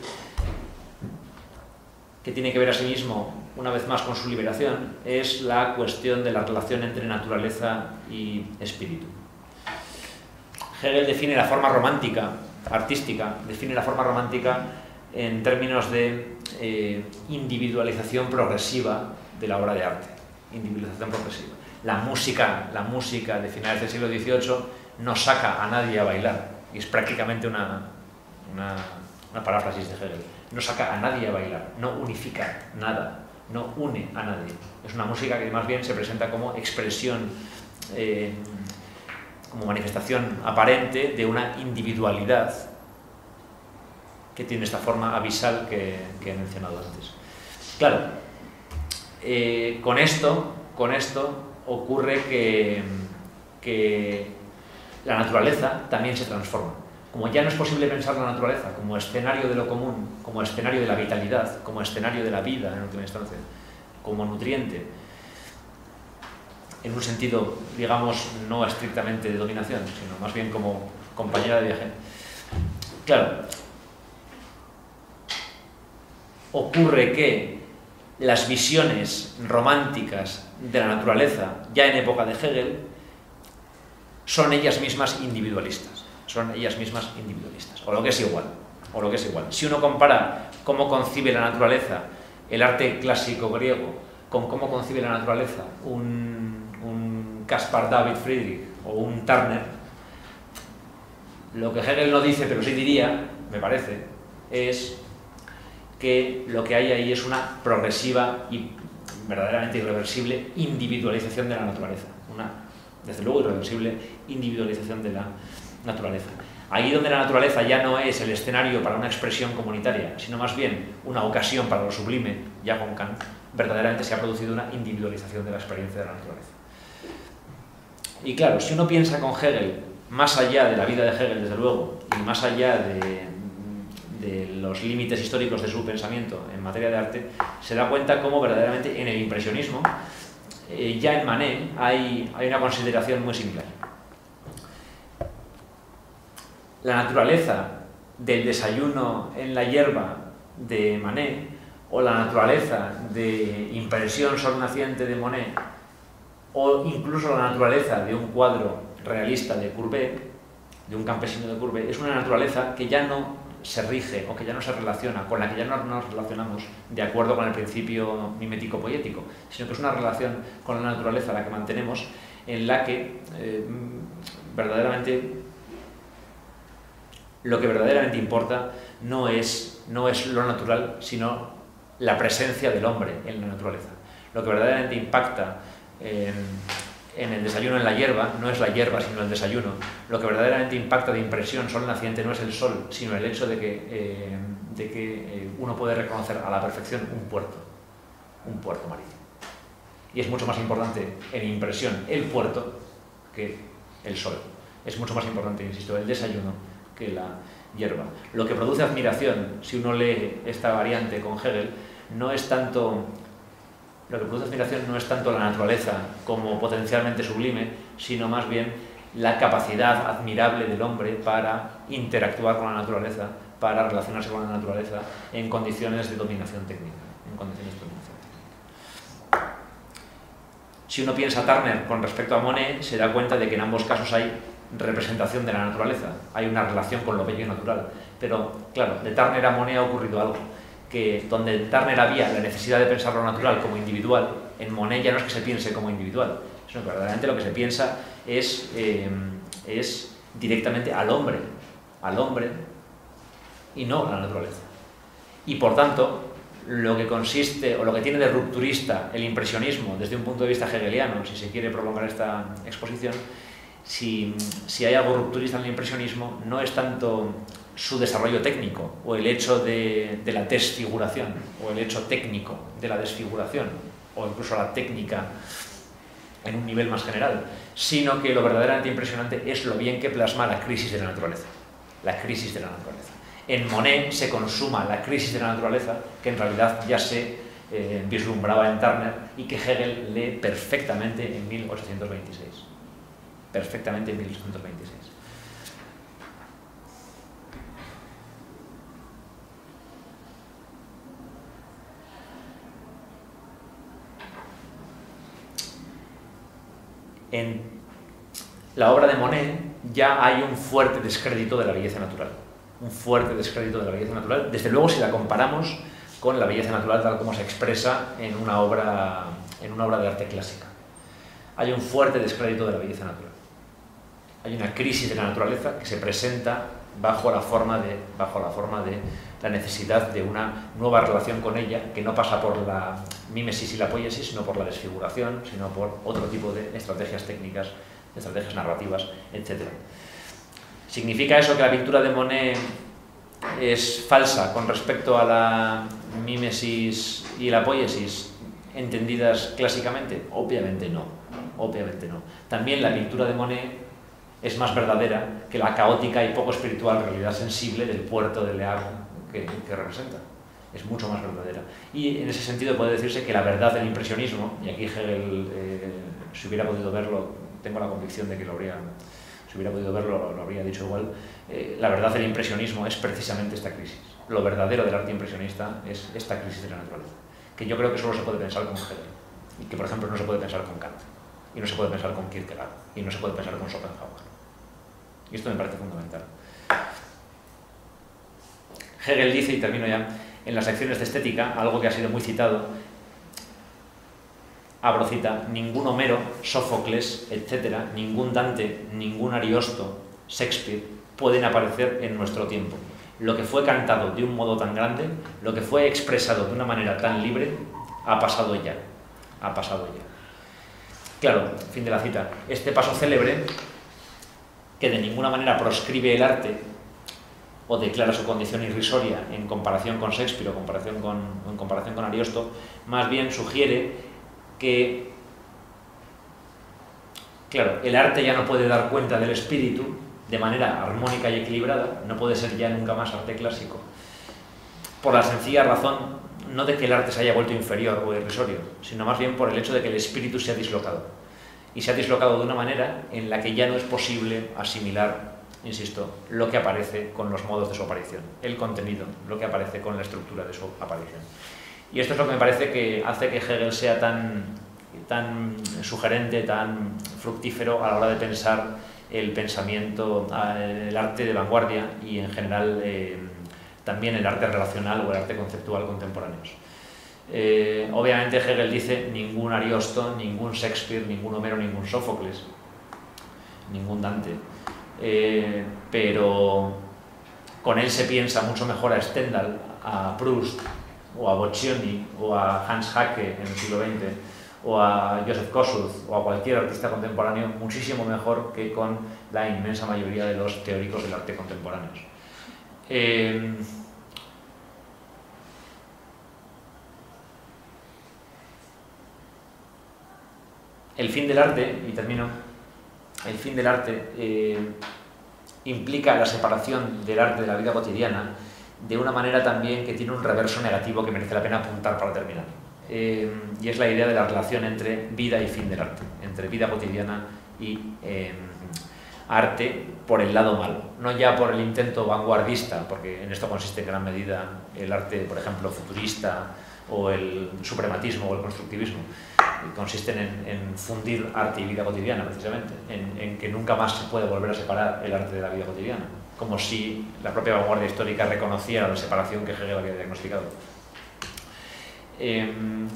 que tiene que ver asimismo, una vez más, con su liberación, es la cuestión de la relación entre naturaleza y espíritu. Hegel define la forma romántica, artística, define la forma romántica en términos de individualización progresiva de la obra de arte. Individualización progresiva. La música de finales del siglo XVIII no saca a nadie a bailar, y es prácticamente una paráfrasis de Hegel. No saca a nadie a bailar, no unifica nada, no une a nadie. Es una música que más bien se presenta como expresión, como manifestación aparente de una individualidad que tiene esta forma abisal que he mencionado antes. Claro, con esto ocurre que la naturaleza también se transforma. Como ya no es posible pensar la naturaleza como escenario de lo común, como escenario de la vitalidad, como escenario de la vida en última instancia, como nutriente, en un sentido, digamos, no estrictamente de dominación, sino más bien como compañera de viaje. Claro, ocurre que las visiones románticas de la naturaleza, ya en época de Hegel, son ellas mismas individualistas. O lo que es igual. Si uno compara cómo concibe la naturaleza el arte clásico griego con cómo concibe la naturaleza un Caspar David Friedrich o un Turner, lo que Hegel no dice, pero sí diría, me parece, es que lo que hay ahí es una progresiva y verdaderamente irreversible individualización de la naturaleza. Una, desde luego, irreversible individualización de la naturaleza. Ahí donde la naturaleza ya no es el escenario para una expresión comunitaria, sino más bien una ocasión para lo sublime, ya con Kant, verdaderamente se ha producido una individualización de la experiencia de la naturaleza. Y claro, si uno piensa con Hegel, más allá de la vida de Hegel, desde luego, y más allá de los límites históricos de su pensamiento en materia de arte, se da cuenta cómo verdaderamente en el impresionismo, ya en Manet, hay una consideración muy similar. la naturaleza del desayuno en la hierba de Manet o la naturaleza de Impresión Sol Naciente de Monet o incluso la naturaleza de un cuadro realista de Courbet, de un campesino de Courbet, es una naturaleza que ya no se rige o que ya no se relaciona, con la que ya no nos relacionamos de acuerdo con el principio mimético-poético, sino que es una relación con la naturaleza la que mantenemos, en la que lo que verdaderamente importa no es lo natural, sino la presencia del hombre en la naturaleza. Lo que verdaderamente impacta en el desayuno en la hierba no es la hierba, sino el desayuno. Lo que verdaderamente impacta de Impresión Sol Naciente no es el sol, sino el hecho de que uno puede reconocer a la perfección un puerto marítimo. Y es mucho más importante en Impresión el puerto que el sol. Es mucho más importante, insisto, el desayuno que la hierba. Lo que produce admiración, si uno lee esta variante con Hegel, no es tanto la naturaleza como potencialmente sublime, sino más bien la capacidad admirable del hombre para interactuar con la naturaleza, para relacionarse con la naturaleza en condiciones de dominación técnica. Si uno piensa Turner con respecto a Monet, se da cuenta de que en ambos casos hay representación de la naturaleza, hay una relación con lo bello y natural. Pero, claro, de Turner a Monet ha ocurrido algo, que donde en Turner había la necesidad de pensar lo natural como individual, en Monet ya no es que se piense como individual, sino que verdaderamente lo que se piensa es directamente al hombre y no a la naturaleza. Y por tanto, lo que consiste o lo que tiene de rupturista el impresionismo desde un punto de vista hegeliano, si se quiere prolongar esta exposición, si hay algo rupturista en el impresionismo, no es tanto su desarrollo técnico o el hecho de la desfiguración o el hecho técnico de la desfiguración o incluso la técnica en un nivel más general, sino que lo verdaderamente impresionante es lo bien que plasma la crisis de la naturaleza. La crisis de la naturaleza. En Monet se consuma la crisis de la naturaleza, que en realidad ya se vislumbraba en Turner y que Hegel lee perfectamente en 1826. Perfectamente en 1826. En la obra de Monet ya hay un fuerte descrédito de la belleza natural. Un fuerte descrédito de la belleza natural, desde luego si la comparamos con la belleza natural tal como se expresa en una obra de arte clásica. Hay un fuerte descrédito de la belleza natural. Hay una crisis de la naturaleza que se presenta bajo la forma de la necesidad de una nueva relación con ella, que no pasa por la mímesis y la poiesis, sino por la desfiguración, sino por otro tipo de estrategias técnicas, estrategias narrativas, etc. ¿Significa eso que la pintura de Monet es falsa con respecto a la mímesis y la poiesis entendidas clásicamente? Obviamente no, obviamente no. También la pintura de Monet es más verdadera que la caótica y poco espiritual realidad sensible del puerto de Le Havre que representa. Es mucho más verdadera. Y en ese sentido puede decirse que la verdad del impresionismo, y aquí Hegel, si hubiera podido verlo, tengo la convicción de que si hubiera podido verlo, lo habría dicho igual, la verdad del impresionismo es precisamente esta crisis. Lo verdadero del arte impresionista es esta crisis de la naturaleza, que yo creo que solo se puede pensar con Hegel, y que por ejemplo no se puede pensar con Kant, y no se puede pensar con Kierkegaard, y no se puede pensar con Schopenhauer. Y esto me parece fundamental. Hegel dice, y termino ya, en las secciones de estética, algo que ha sido muy citado, abro cita: ningún Homero, Sófocles, etc., ningún Dante, ningún Ariosto, Shakespeare, pueden aparecer en nuestro tiempo. Lo que fue cantado de un modo tan grande, lo que fue expresado de una manera tan libre, ha pasado ya. Ha pasado ya. Claro, fin de la cita. Este paso célebre, que de ninguna manera proscribe el arte o declara su condición irrisoria en comparación con Shakespeare o en comparación con Ariosto, más bien sugiere que, claro, el arte ya no puede dar cuenta del espíritu de manera armónica y equilibrada, no puede ser ya nunca más arte clásico, por la sencilla razón, no de que el arte se haya vuelto inferior o irrisorio, sino más bien por el hecho de que el espíritu se ha dislocado. Y se ha dislocado de una manera en la que ya no es posible asimilar insisto, lo que aparece con los modos de su aparición, el contenido, lo que aparece con la estructura de su aparición. Y esto es lo que me parece que hace que Hegel sea tan sugerente, tan fructífero a la hora de pensar el pensamiento, el arte de vanguardia y en general también el arte relacional o el arte conceptual contemporáneos. Obviamente Hegel dice ningún Ariosto, ningún Shakespeare, ningún Homero, ningún Sófocles, ningún Dante, pero con él se piensa mucho mejor a Stendhal, a Proust o a Boccioni o a Hans Hacke en el siglo XX o a Joseph Kosuth o a cualquier artista contemporáneo muchísimo mejor que con la inmensa mayoría de los teóricos del arte contemporáneos. El fin del arte, y termino, el fin del arte implica la separación del arte de la vida cotidiana de una manera también que tiene un reverso negativo que merece la pena apuntar para terminar. Y es la idea de la relación entre vida y fin del arte, entre vida cotidiana y arte por el lado malo, no ya por el intento vanguardista, porque en esto consiste en gran medida el arte, por ejemplo, futurista o el suprematismo o el constructivismo, consisten en fundir arte y vida cotidiana, precisamente, en que nunca más se puede volver a separar el arte de la vida cotidiana, como si la propia vanguardia histórica reconociera la separación que Hegel había diagnosticado. En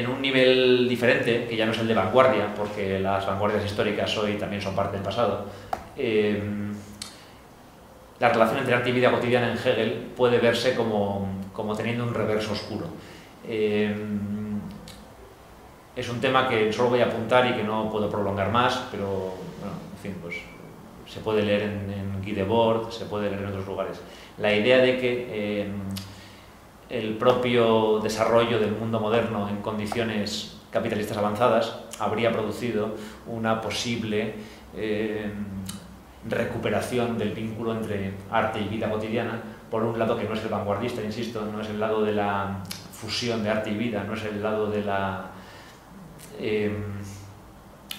un nivel diferente, que ya no es el de vanguardia, porque las vanguardias históricas hoy también son parte del pasado, la relación entre arte y vida cotidiana en Hegel puede verse como teniendo un reverso oscuro. Es un tema que solo voy a apuntar y que no puedo prolongar más, pero bueno, en fin, pues se puede leer en Guy Debord, se puede leer en otros lugares. La idea de que el propio desarrollo del mundo moderno en condiciones capitalistas avanzadas habría producido una posible recuperación del vínculo entre arte y vida cotidiana, por un lado que no es el vanguardista, insisto, no es el lado de la fusión de arte y vida, no es el lado de la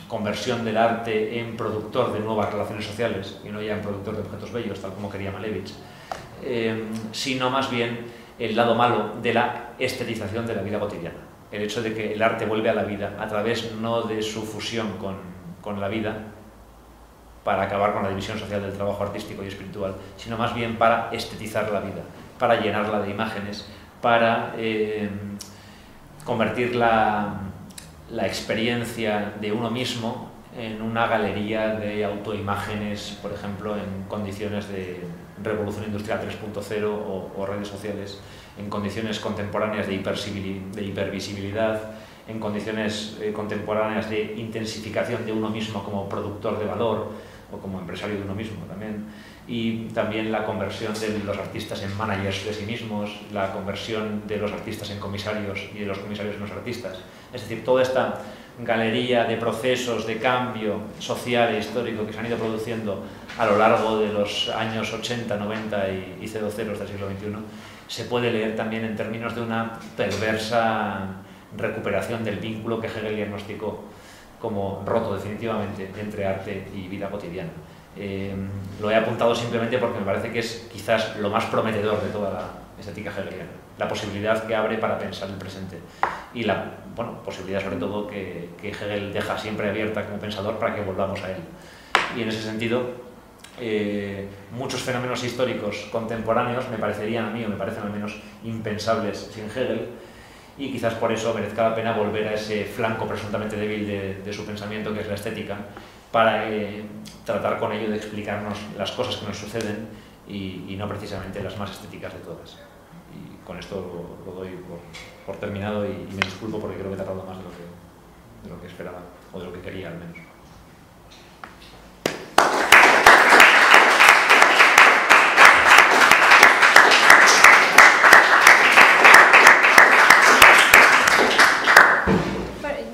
conversión del arte en productor de nuevas relaciones sociales y no ya en productor de objetos bellos, tal como quería Malevich, sino más bien el lado malo de la estetización de la vida cotidiana. El hecho de que el arte vuelve a la vida a través no de su fusión con la vida, para acabar con la división social del trabajo artístico y espiritual, sino más bien para estetizar la vida, para llenarla de imágenes, para convertir la experiencia de uno mismo en una galería de autoimágenes, por ejemplo, en condiciones de revolución industrial 3.0 o redes sociales, en condiciones contemporáneas de hipervisibilidad, en condiciones contemporáneas de intensificación de uno mismo como productor de valor o como empresario de uno mismo también, y también la conversión de los artistas en managers de sí mismos, la conversión de los artistas en comisarios y de los comisarios en los artistas. Es decir, toda esta galería de procesos de cambio social e histórico que se han ido produciendo a lo largo de los años 80, 90 y 00 del siglo XXI, se puede leer también en términos de una perversa recuperación del vínculo que Hegel diagnosticó como roto definitivamente entre arte y vida cotidiana. Lo he apuntado simplemente porque me parece que es quizás lo más prometedor de toda la estética hegeliana, la posibilidad que abre para pensar el presente y la posibilidad sobre todo que Hegel deja siempre abierta como pensador para que volvamos a él. Y en ese sentido, muchos fenómenos históricos contemporáneos me parecerían a mí, o me parecen al menos impensables sin Hegel, y quizás por eso merezca la pena volver a ese flanco presuntamente débil de su pensamiento, que es la estética, para tratar con ello de explicarnos las cosas que nos suceden y no precisamente las más estéticas de todas. Y con esto lo doy por terminado y me disculpo porque creo que he tardado más de lo que esperaba, o de lo que quería al menos.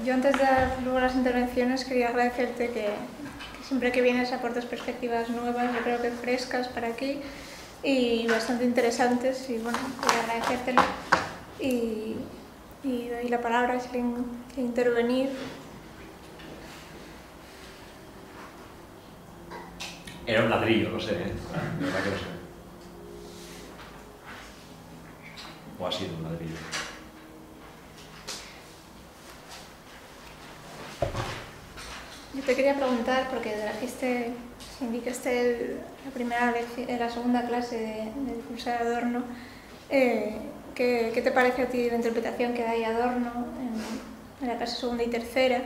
Yo antes de dar luego las intervenciones quería agradecerte que siempre que vienes aportas perspectivas nuevas, yo creo que frescas para aquí y bastante interesantes, y bueno, quería agradecértelo y doy la palabra si alguien quiere intervenir. Era un ladrillo, lo sé, ¿eh? De verdad que lo sé. O ha sido un ladrillo. Yo te quería preguntar, porque indicaste la segunda clase del curso de Adorno, ¿qué te parece a ti la interpretación que da ahí Adorno en la clase segunda y tercera?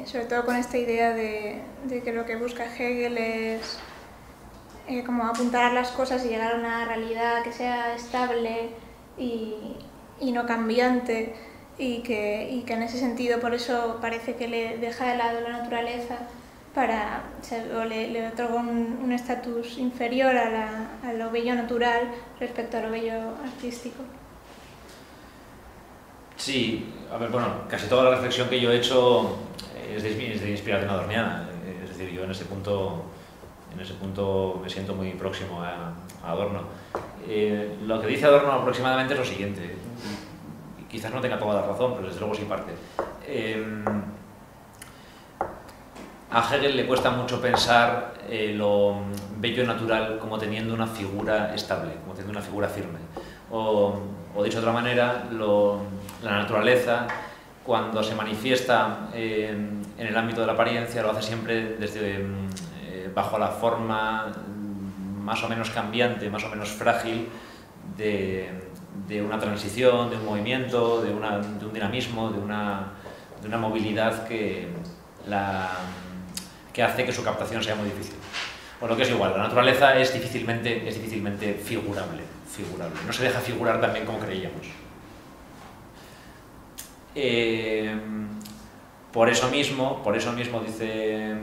Sobre todo con esta idea de que lo que busca Hegel es como apuntar las cosas y llegar a una realidad que sea estable y no cambiante, y que en ese sentido por eso parece que le deja de lado la naturaleza o le otorga un estatus inferior a lo bello natural respecto a lo bello artístico. Sí, a ver, bueno, casi toda la reflexión que yo he hecho es de inspiración adorniana. Es decir, yo en ese punto me siento muy próximo a Adorno. Lo que dice Adorno aproximadamente es lo siguiente. Quizás no tenga toda la razón, pero desde luego sí parte. A Hegel le cuesta mucho pensar lo bello natural como teniendo una figura estable, como teniendo una figura firme. O dicho de otra manera, la naturaleza, cuando se manifiesta en el ámbito de la apariencia, lo hace siempre bajo la forma más o menos cambiante, más o menos frágil de una transición, de un movimiento, de un dinamismo, de una movilidad que hace que su captación sea muy difícil. O lo que es igual, la naturaleza es difícilmente figurable. No se deja figurar tan bien como creíamos. Por eso mismo, dice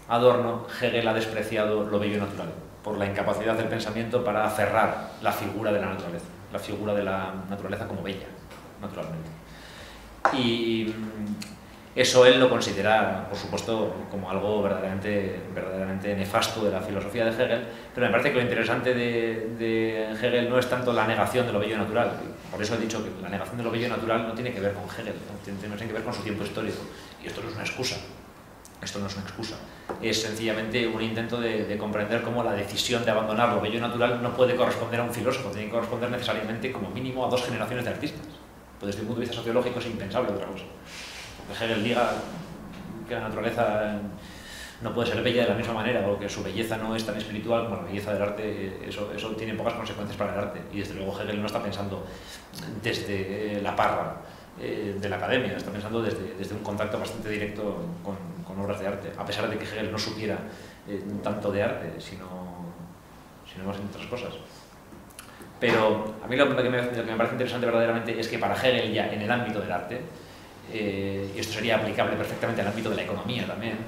Adorno, Hegel ha despreciado lo bello natural, por la incapacidad del pensamiento para aferrar la figura de la naturaleza, la figura de la naturaleza como bella, naturalmente. Y eso él lo considera, por supuesto, como algo verdaderamente nefasto de la filosofía de Hegel, pero me parece que lo interesante de Hegel no es tanto la negación de lo bello natural. Por eso he dicho que la negación de lo bello natural no tiene que ver con Hegel, no tiene que ver con su tiempo histórico. Y esto no es una excusa. Esto no es una excusa. Es sencillamente un intento de comprender cómo la decisión de abandonar lo bello natural no puede corresponder a un filósofo, tiene que corresponder necesariamente como mínimo a 2 generaciones de artistas. Pues desde un punto de vista sociológico es impensable otra cosa. Hegel diga que la naturaleza no puede ser bella de la misma manera, o que su belleza no es tan espiritual como la belleza del arte, eso tiene pocas consecuencias para el arte. Y desde luego Hegel no está pensando desde la parra de la academia, está pensando desde un contacto bastante directo con obras de arte, a pesar de que Hegel no supiera tanto de arte, sino más en otras cosas. Pero a mí lo que me parece interesante verdaderamente es que para Hegel ya en el ámbito del arte, y esto sería aplicable perfectamente al ámbito de la economía también,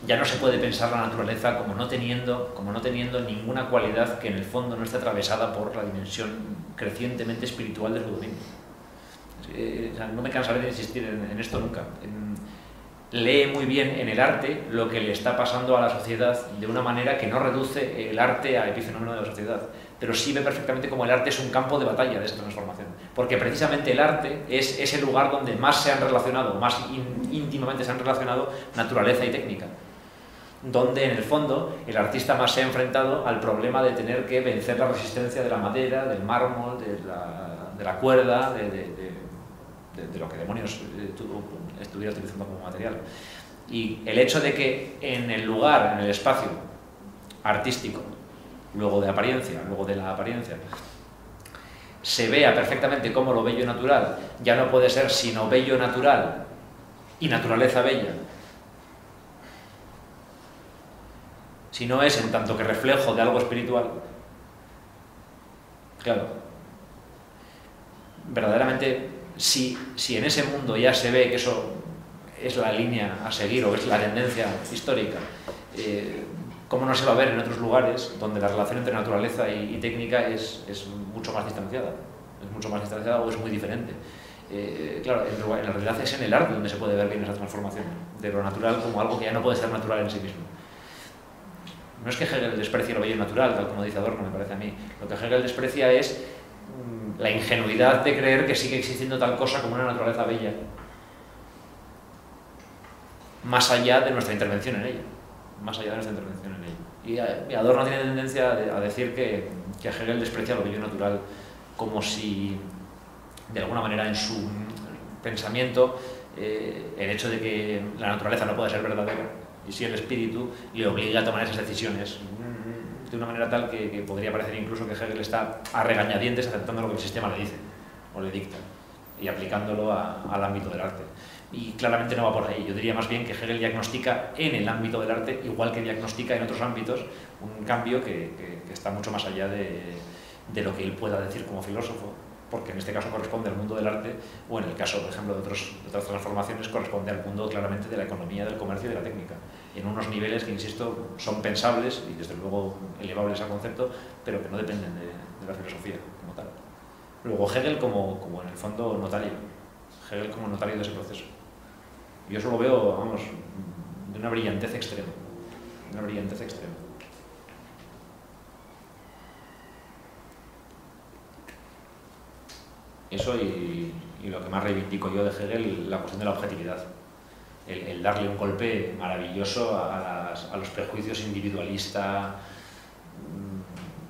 ya no se puede pensar la naturaleza como no teniendo ninguna cualidad que en el fondo no esté atravesada por la dimensión crecientemente espiritual de su dominio. O sea, no me cansaré de insistir en esto nunca. Lee muy bien en el arte lo que le está pasando a la sociedad de una manera que no reduce el arte a epifenómeno de la sociedad, pero sí ve perfectamente cómo el arte es un campo de batalla de esa transformación, porque precisamente el arte es ese lugar donde más se han relacionado, más íntimamente se han relacionado naturaleza y técnica, donde en el fondo el artista más se ha enfrentado al problema de tener que vencer la resistencia de la madera, del mármol, de la cuerda, de lo que demonios estuviera utilizando como material. Y el hecho de que en el lugar, en el espacio artístico, luego de la apariencia, se vea perfectamente cómo lo bello natural ya no puede ser sino bello natural y naturaleza bella, si no es en tanto que reflejo de algo espiritual. Claro, verdaderamente, si en ese mundo ya se ve que eso es la línea a seguir o es la tendencia histórica, ¿cómo no se va a ver en otros lugares donde la relación entre naturaleza y técnica es mucho más distanciada? Es mucho más distanciada o es muy diferente. Claro, en la realidad es en el arte donde se puede ver bien esa transformación de lo natural como algo que ya no puede ser natural en sí mismo. No es que Hegel desprecie lo bello natural, tal como dice Adorno, me parece a mí. Lo que Hegel desprecia es la ingenuidad de creer que sigue existiendo tal cosa como una naturaleza bella. más allá de nuestra intervención en ella. Más allá de nuestra intervención en ella. Y Adorno tiene tendencia a decir que Hegel desprecia lo bello natural, como si, de alguna manera, en su pensamiento, el hecho de que la naturaleza no pueda ser verdadera, y si el espíritu le obliga a tomar esas decisiones de una manera tal que podría parecer incluso que Hegel está a regañadientes aceptando lo que el sistema le dice o le dicta y aplicándolo al ámbito del arte. Y claramente no va por ahí. Yo diría más bien que Hegel diagnostica en el ámbito del arte, igual que diagnostica en otros ámbitos, un cambio que está mucho más allá de lo que él pueda decir como filósofo, porque en este caso corresponde al mundo del arte, o en el caso, por ejemplo, de otras transformaciones, corresponde al mundo claramente de la economía, del comercio y de la técnica, en unos niveles que, insisto, son pensables y desde luego elevables al concepto, pero que no dependen de la filosofía como tal. Luego Hegel como en el fondo notario, Hegel como notario de ese proceso. Yo eso lo veo, vamos, de una brillantez extrema, de una brillantez extrema. Eso y lo que más reivindico yo de Hegel, la cuestión de la objetividad. El darle un golpe maravilloso a los prejuicios individualista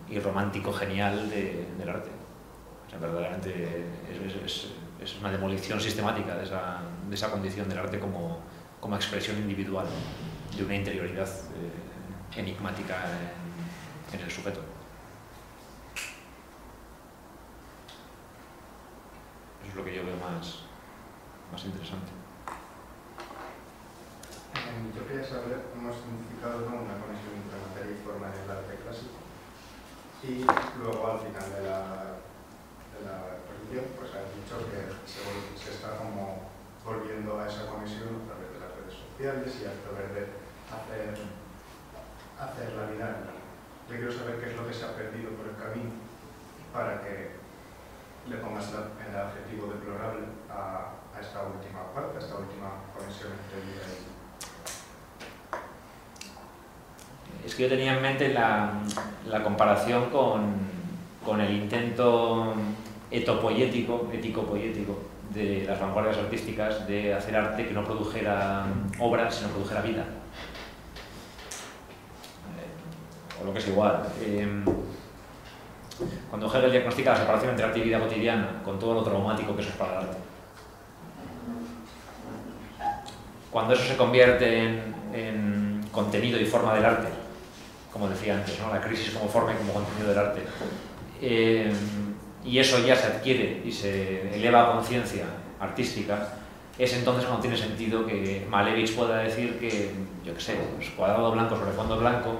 y romántico genial del arte. O sea, verdaderamente es una demolición sistemática de esa condición del arte como expresión individual de una interioridad enigmática en el sujeto. Eso es lo que yo veo más interesante. Yo quería saber cómo has significado una conexión entre materia y forma en el arte clásico, y luego al final de la exposición pues has dicho que se está como volviendo a esa conexión a través de las redes sociales y a través de hacer la vida. Yo quiero saber qué es lo que se ha perdido por el camino para que le pongas el adjetivo deplorable a esta última parte, a esta última conexión entre vida y... Es que yo tenía en mente la comparación con el intento ético-poético de las vanguardias artísticas de hacer arte que no produjera obras, sino produjera vida. O lo que es igual. Cuando Hegel diagnostica la separación entre arte y vida cotidiana, con todo lo traumático que eso es para el arte, cuando eso se convierte en contenido y forma del arte, como decía antes, ¿no? La crisis como forma y como contenido del arte, y eso ya se adquiere y se eleva a conciencia artística, es entonces cuando tiene sentido que Malevich pueda decir que, yo qué sé, pues cuadrado blanco sobre fondo blanco,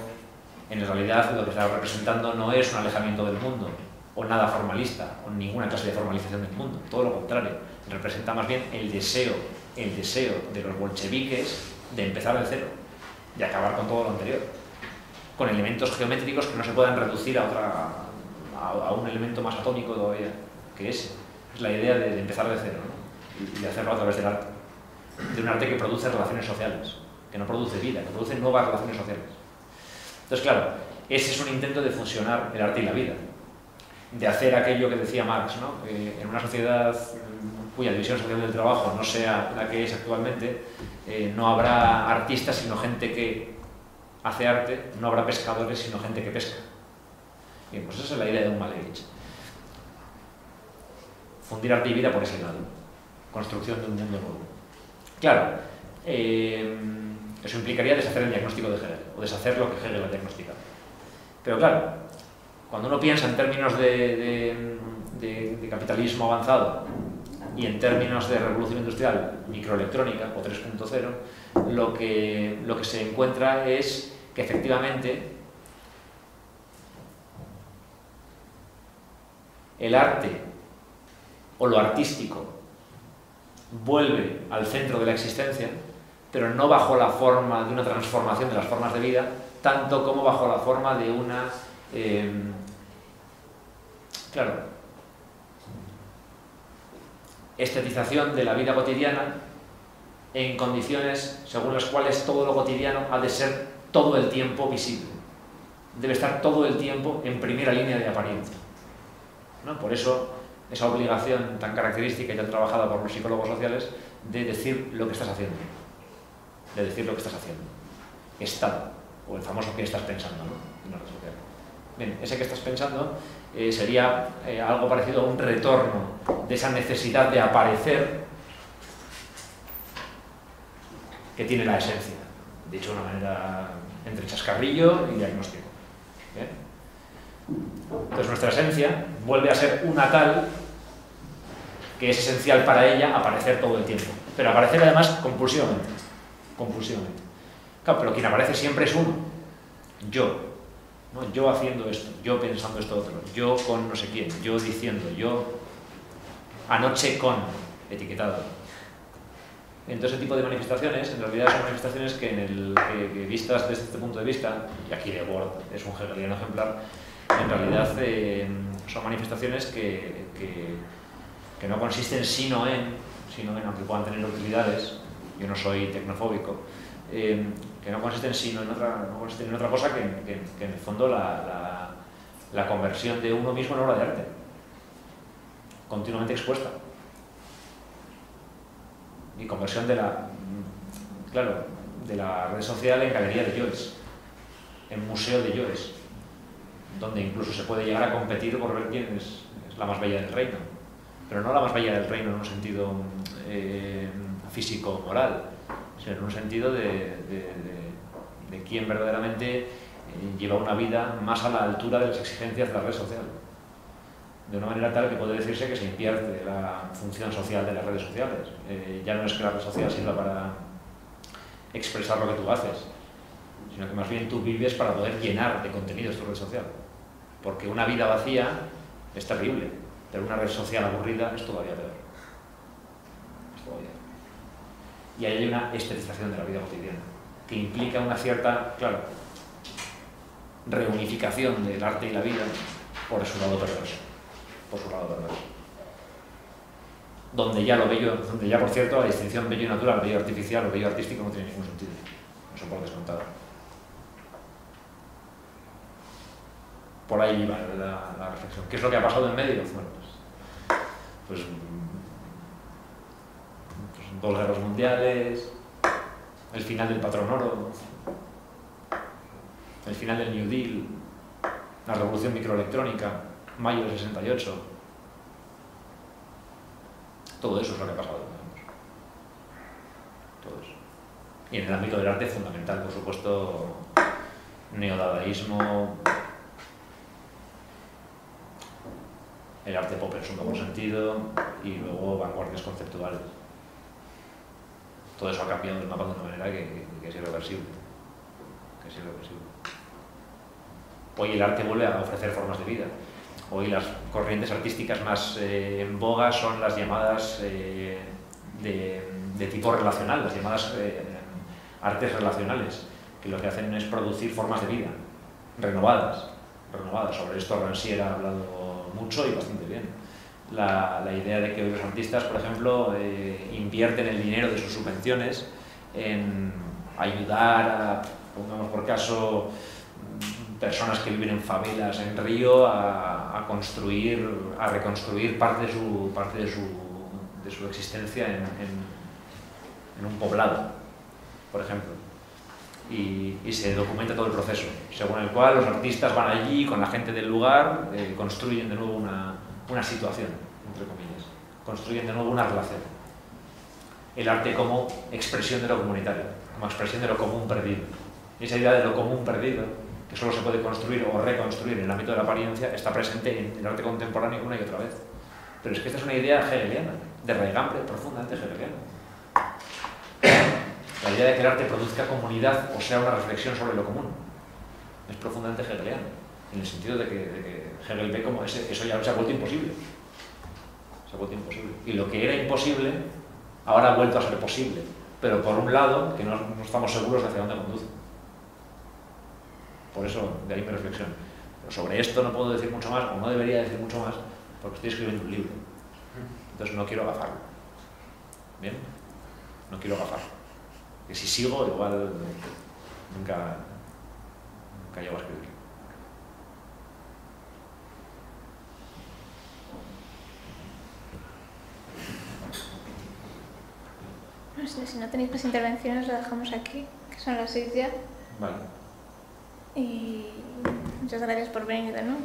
en realidad lo que está representando no es un alejamiento del mundo, o nada formalista, o ninguna clase de formalización del mundo, todo lo contrario, representa más bien el deseo de los bolcheviques de empezar de cero, de acabar con todo lo anterior, con elementos geométricos que no se puedan reducir a un elemento más atómico todavía que ese. Es la idea de empezar de cero, ¿no? Y de hacerlo a través del arte, de un arte que produce relaciones sociales, que no produce vida, que produce nuevas relaciones sociales. Entonces, claro, ese es un intento de fusionar el arte y la vida, de hacer aquello que decía Marx, ¿no? Que en una sociedad cuya división social del trabajo no sea la que es actualmente, no habrá artistas sino gente que hace arte, no habrá pescadores sino gente que pesca. Bien, pues esa es la idea de un Malevich. Fundir arte y vida por ese lado, construcción de un mundo nuevo. Claro, eso implicaría deshacer el diagnóstico de Hegel, o deshacer lo que Hegel ha diagnosticado. Pero claro, cuando uno piensa en términos de capitalismo avanzado y en términos de revolución industrial microelectrónica o 3.0, lo que se encuentra es que efectivamente el arte o lo artístico vuelve al centro de la existencia, pero no bajo la forma de una transformación de las formas de vida, tanto como bajo la forma de una estetización de la vida cotidiana en condiciones según las cuales todo lo cotidiano ha de ser todo el tiempo visible. Debe estar todo el tiempo en primera línea de apariencia, ¿no? Por eso esa obligación tan característica y tan trabajada por los psicólogos sociales de decir lo que estás haciendo. de decir lo que estás haciendo. Estado, o el famoso qué estás pensando, ¿no? En una red social. Bien, ese que estás pensando sería algo parecido a un retorno de esa necesidad de aparecer que tiene la esencia, dicho de una manera entre chascarrillo y diagnóstico. ¿Bien? Entonces nuestra esencia vuelve a ser una tal que es esencial para ella aparecer todo el tiempo, pero aparecer además compulsivamente. Claro, pero quien aparece siempre es uno, yo, ¿no? Yo haciendo esto, yo pensando esto otro, yo con no sé quién, yo diciendo, yo anoche con, etiquetado. Entonces, ese tipo de manifestaciones, en realidad son manifestaciones que vistas desde este punto de vista, y aquí Debord es un hegeliano ejemplar, en realidad son manifestaciones que no consisten sino en, aunque puedan tener utilidades, yo no soy tecnofóbico, que no consisten sino en otra cosa que en el fondo la conversión de uno mismo en obra de arte, continuamente expuesta. Y conversión de la red social en galería de yoes, en museo de yoes, donde incluso se puede llegar a competir por ver quién es la más bella del reino, pero no la más bella del reino en un sentido físico-moral, sino en un sentido de quién verdaderamente lleva una vida más a la altura de las exigencias de la red social, de una manera tal que puede decirse que se invierte la función social de las redes sociales. Ya no es que la red social sirva para expresar lo que tú haces, sino que más bien tú vives para poder llenar de contenidos tu red social. Porque una vida vacía es terrible, pero una red social aburrida es todavía peor. Y ahí hay una estetización de la vida cotidiana, que implica una cierta, reunificación del arte y la vida por su lado perverso. Donde ya por cierto, la distinción bello y natural, bello artificial o bello artístico no tiene ningún sentido. Eso por descontado. Por ahí va la reflexión. ¿Qué es lo que ha pasado en medio? Bueno, pues 2 guerras mundiales, el final del patrón oro, el final del New Deal, la revolución microelectrónica, mayo del 68. Todo eso es lo que ha pasado. Todo eso. Y en el ámbito del arte fundamental, por supuesto, neodadaísmo, el arte pop en su mejor sentido y luego vanguardias conceptuales. Todo eso ha cambiado el mapa de una manera que es irreversible. Hoy el arte vuelve a ofrecer formas de vida. Hoy las corrientes artísticas más en boga son las llamadas de tipo relacional, las llamadas artes relacionales, que lo que hacen es producir formas de vida renovadas. Sobre esto Rancière ha hablado mucho y bastante bien. La idea de que hoy los artistas, por ejemplo, invierten el dinero de sus subvenciones en ayudar a, pongamos por caso, personas que viven en favelas en Río a reconstruir parte de su existencia en un poblado, por ejemplo. Y se documenta todo el proceso, según el cual los artistas van allí con la gente del lugar, construyen de nuevo una situación, entre comillas, construyen de nuevo una relación. El arte como expresión de lo comunitario, como expresión de lo común perdido. Y esa idea de lo común perdido, que solo se puede construir o reconstruir en el ámbito de la apariencia, está presente en el arte contemporáneo una y otra vez. Pero es que esta es una idea hegeliana, de raigambre profundamente hegeliana. La idea de que el arte produzca comunidad o sea una reflexión sobre lo común es profundamente hegeliana, en el sentido de que Hegel ve como eso ya se ha vuelto imposible. Y lo que era imposible ahora ha vuelto a ser posible, pero por un lado que no estamos seguros de hacia dónde conduce. Por eso, de ahí mi reflexión. Pero sobre esto no puedo decir mucho más, o no debería decir mucho más, porque estoy escribiendo un libro. Entonces no quiero agafarlo. ¿Bien? No quiero agafarlo. Que si sigo, igual nunca llego a escribir. si no tenéis más intervenciones, lo dejamos aquí, que son las 6 ya. Vale. Y muchas gracias por venir de nuevo.